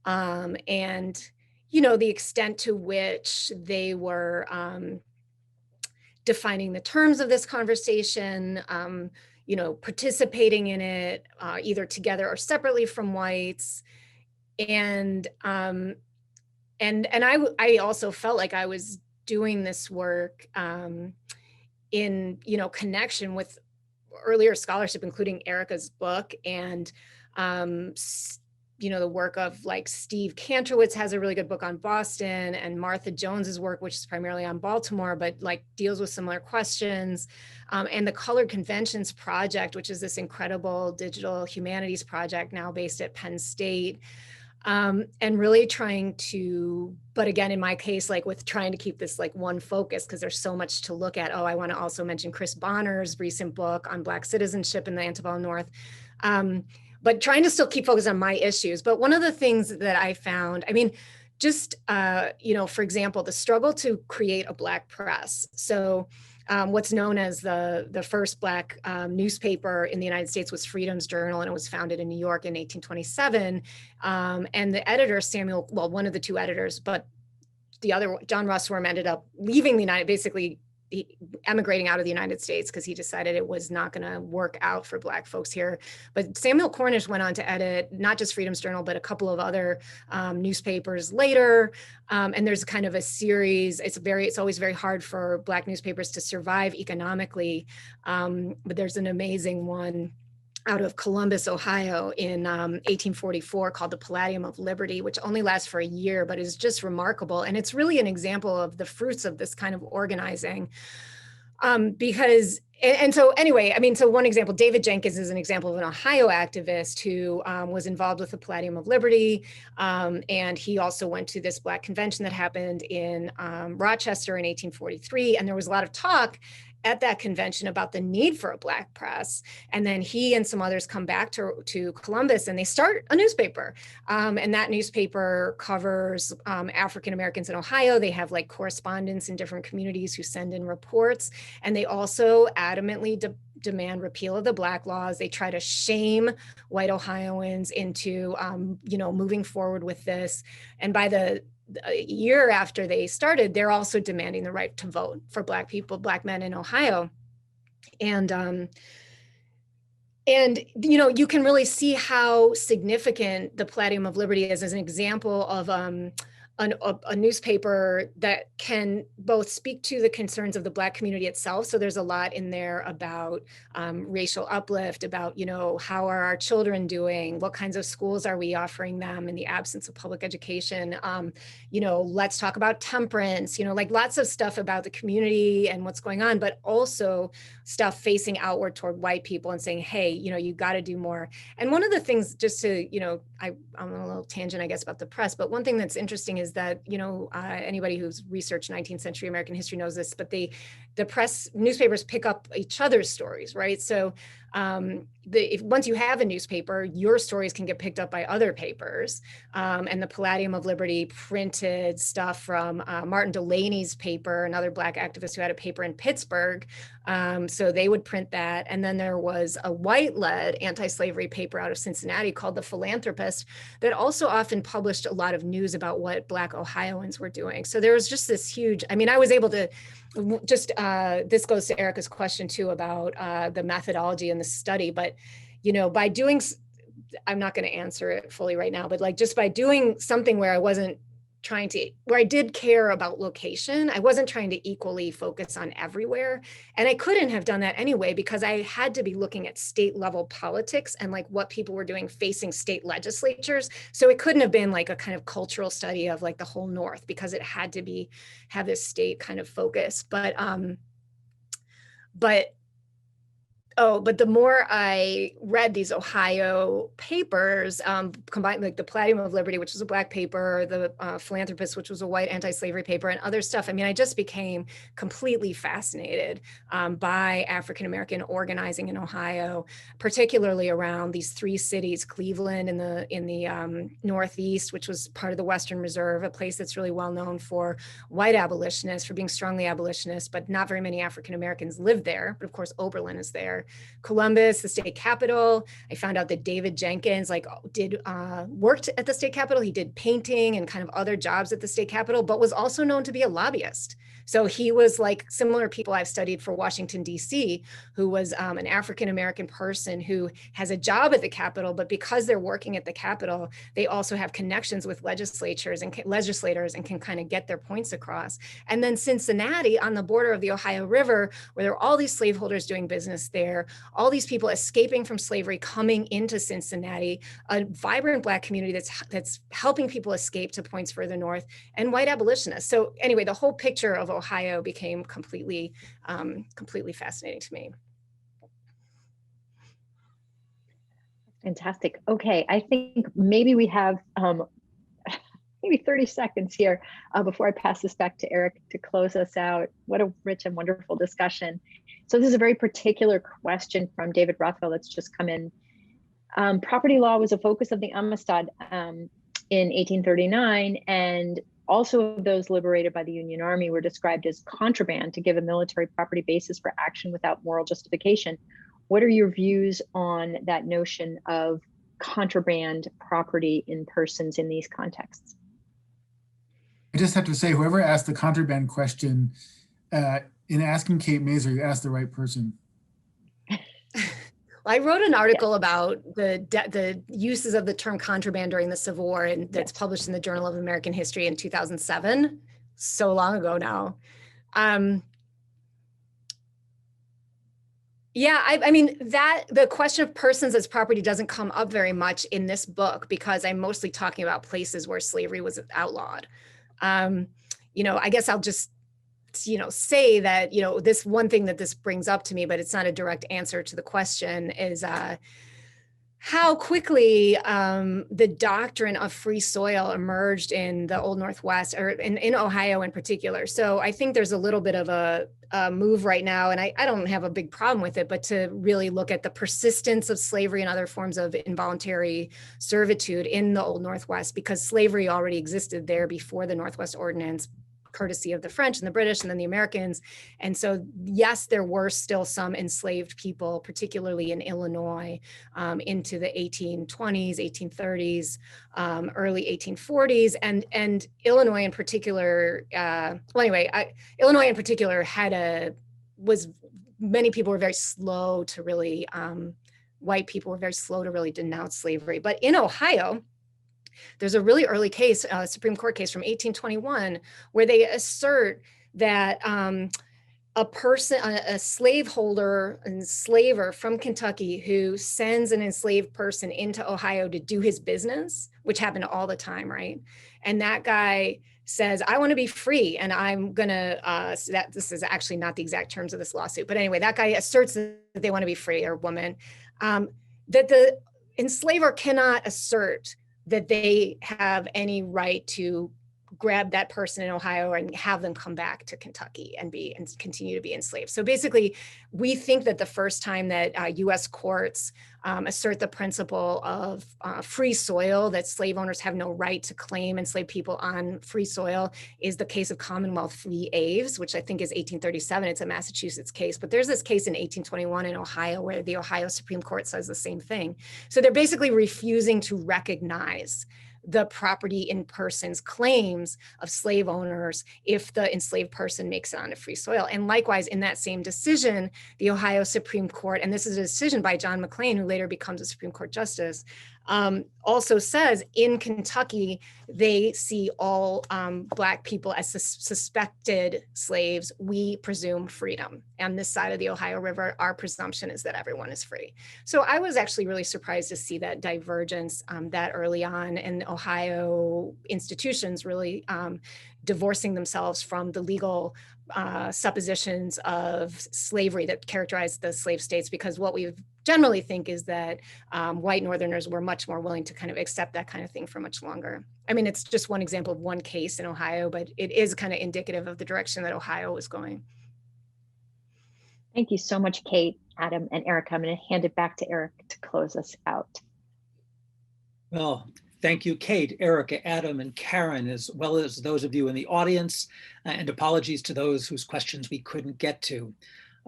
and the extent to which they were defining the terms of this conversation, participating in it, either together or separately from whites. And I also felt like I was doing this work in, connection with earlier scholarship, including Erica's book, and the work of like Steve Kantrowitz has a really good book on Boston, and Martha Jones's work, which is primarily on Baltimore, but like deals with similar questions. And the Colored Conventions Project, which is this incredible digital humanities project now based at Penn State. And really trying to, but again, in my case, like with trying to keep this like one focus, because there's so much to look at. Oh, I want to also mention Chris Bonner's recent book on Black citizenship in the antebellum North. But trying to still keep focused on my issues. But one of the things that I found, I mean, just, for example, the struggle to create a Black press. So what's known as the first Black newspaper in the United States was Freedom's Journal, and it was founded in New York in 1827. And the editor, one of the two editors, but the other, John Russwurm, ended up leaving basically emigrating out of the United States because he decided it was not going to work out for Black folks here. But Samuel Cornish went on to edit not just Freedom's Journal, but a couple of other newspapers later. And there's kind of a series. It's always very hard for Black newspapers to survive economically. But there's an amazing one out of Columbus, Ohio in 1844 called the Palladium of Liberty, which only lasts for a year, but is just remarkable. And it's really an example of the fruits of this kind of organizing. So anyway, I mean, so one example, David Jenkins is an example of an Ohio activist who was involved with the Palladium of Liberty. And he also went to this Black convention that happened in Rochester in 1843. And there was a lot of talk at that convention about the need for a Black press. And then he and some others come back to Columbus and they start a newspaper. And that newspaper covers African Americans in Ohio. They have like correspondents in different communities who send in reports. And they also adamantly demand repeal of the Black laws. They try to shame white Ohioans into, moving forward with this. And by a year after they started, they're also demanding the right to vote for Black people, Black men in Ohio. And you can really see how significant the Palladium of Liberty is as an example of a newspaper that can both speak to the concerns of the Black community itself. So there's a lot in there about racial uplift, about, how are our children doing? What kinds of schools are we offering them in the absence of public education? Let's talk about temperance, like lots of stuff about the community and what's going on, but also stuff facing outward toward white people and saying, hey, you got to do more. And one of the things, just to, I'm on a little tangent, I guess, about the press, but one thing that's interesting is that, anybody who's researched 19th century American history knows this, but the newspapers pick up each other's stories, right? So once you have a newspaper, your stories can get picked up by other papers. And the Palladium of Liberty printed stuff from Martin Delaney's paper, another Black activist who had a paper in Pittsburgh. So they would print that. And then there was a white-led anti-slavery paper out of Cincinnati called The Philanthropist that also often published a lot of news about what Black Ohioans were doing. So there was just this huge, I was able to just, this goes to Erica's question too about the methodology and the study, but, by doing, I'm not going to answer it fully right now, but like just by doing something where I wasn't where I did care about location. I wasn't trying to equally focus on everywhere. And I couldn't have done that anyway, because I had to be looking at state level politics and like what people were doing facing state legislatures. So it couldn't have been like a kind of cultural study of like the whole North, because it had to have this state kind of focus. But the more I read these Ohio papers, combined like the Palladium of Liberty, which was a Black paper, the Philanthropist, which was a white anti-slavery paper, and other stuff, I mean, I just became completely fascinated by African-American organizing in Ohio, particularly around these three cities, Cleveland in the Northeast, which was part of the Western Reserve, a place that's really well known for white abolitionists, for being strongly abolitionist, but not very many African-Americans lived there. But of course, Oberlin is there. Columbus, the state capital. I found out that David Jenkins worked at the state capitol. He did painting and kind of other jobs at the state capitol, but was also known to be a lobbyist. So he was like similar people I've studied for Washington, D.C., who was an African-American person who has a job at the Capitol, but because they're working at the Capitol, they also have connections with legislators and can kind of get their points across. And then Cincinnati, on the border of the Ohio River, where there are all these slaveholders doing business there, all these people escaping from slavery coming into Cincinnati, a vibrant Black community that's helping people escape to points further north, and white abolitionists. So anyway, the whole picture of Ohio became completely fascinating to me. Fantastic. Okay, I think maybe we have maybe 30 seconds here before I pass this back to Eric to close us out. What a rich and wonderful discussion. So this is a very particular question from David Rothwell that's just come in. Property law was a focus of the Amistad in 1839, and also those liberated by the Union Army were described as contraband to give a military property basis for action without moral justification. What are your views on that notion of contraband property in persons in these contexts? I just have to say, whoever asked the contraband question, in asking Kate Masur, you asked the right person. I wrote an article about the uses of the term contraband during the Civil War, and that's published in the Journal of American History in 2007, so long ago now. I mean, the question of persons as property doesn't come up very much in this book, because I'm mostly talking about places where slavery was outlawed. I guess I'll just say that, this one thing that this brings up to me, but it's not a direct answer to the question, is how quickly the doctrine of free soil emerged in the Old Northwest, or in Ohio in particular. So I think there's a little bit of a move right now, and I don't have a big problem with it, but to really look at the persistence of slavery and other forms of involuntary servitude in the Old Northwest, because slavery already existed there before the Northwest Ordinance, courtesy of the French and the British and then the Americans. And so, yes, there were still some enslaved people, particularly in Illinois, into the 1820s, 1830s, early 1840s. And Illinois in particular, Illinois in particular many people were very slow to really, white people were very slow to really denounce slavery. But in Ohio, there's a really early case, a Supreme Court case from 1821, where they assert that a slaveholder, enslaver from Kentucky who sends an enslaved person into Ohio to do his business, which happened all the time, right? And that guy says, I want to be free, and I'm gonna, this is actually not the exact terms of this lawsuit, but anyway, that guy asserts that they want to be free, or woman, that the enslaver cannot assert that they have any right to grab that person in Ohio and have them come back to Kentucky and continue to be enslaved. So basically, we think that the first time that US courts assert the principle of free soil, that slave owners have no right to claim enslaved people on free soil, is the case of Commonwealth v. Aves, which I think is 1837. It's a Massachusetts case, but there's this case in 1821 in Ohio where the Ohio Supreme Court says the same thing. So they're basically refusing to recognize the property in person's claims of slave owners if the enslaved person makes it onto free soil. And likewise, in that same decision, the Ohio Supreme Court, and this is a decision by John McLean, who later becomes a Supreme Court justice, also says in Kentucky, they see all Black people as suspected slaves. We presume freedom. And this side of the Ohio River, our presumption is that everyone is free. So I was actually really surprised to see that divergence that early on, and Ohio institutions really divorcing themselves from the legal suppositions of slavery that characterized the slave states, because what we generally think is that white Northerners were much more willing to kind of accept that kind of thing for much longer. I mean, it's just one example of one case in Ohio, but it is kind of indicative of the direction that Ohio was going. Thank you so much, Kate, Adam, and Erica. I'm going to hand it back to Eric to close us out. Well, thank you, Kate, Erica, Adam, and Karen, as well as those of you in the audience, and apologies to those whose questions we couldn't get to.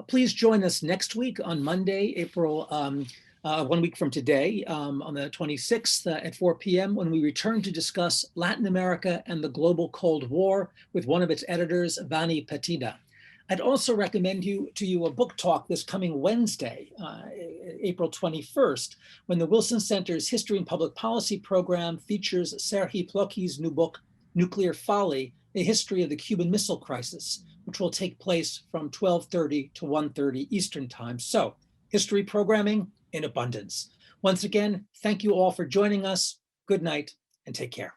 Please join us next week on Monday, April, 1 week from today, on the 26th at 4 p.m. when we return to discuss Latin America and the global Cold War with one of its editors, Vani Patida. I'd also recommend to you a book talk this coming Wednesday, April 21st, when the Wilson Center's History and Public Policy program features Serhii Plokhy's new book, Nuclear Folly, A History of the Cuban Missile Crisis, which will take place from 12:30 to 1:30 Eastern Time. So, history programming in abundance. Once again, thank you all for joining us. Good night and take care.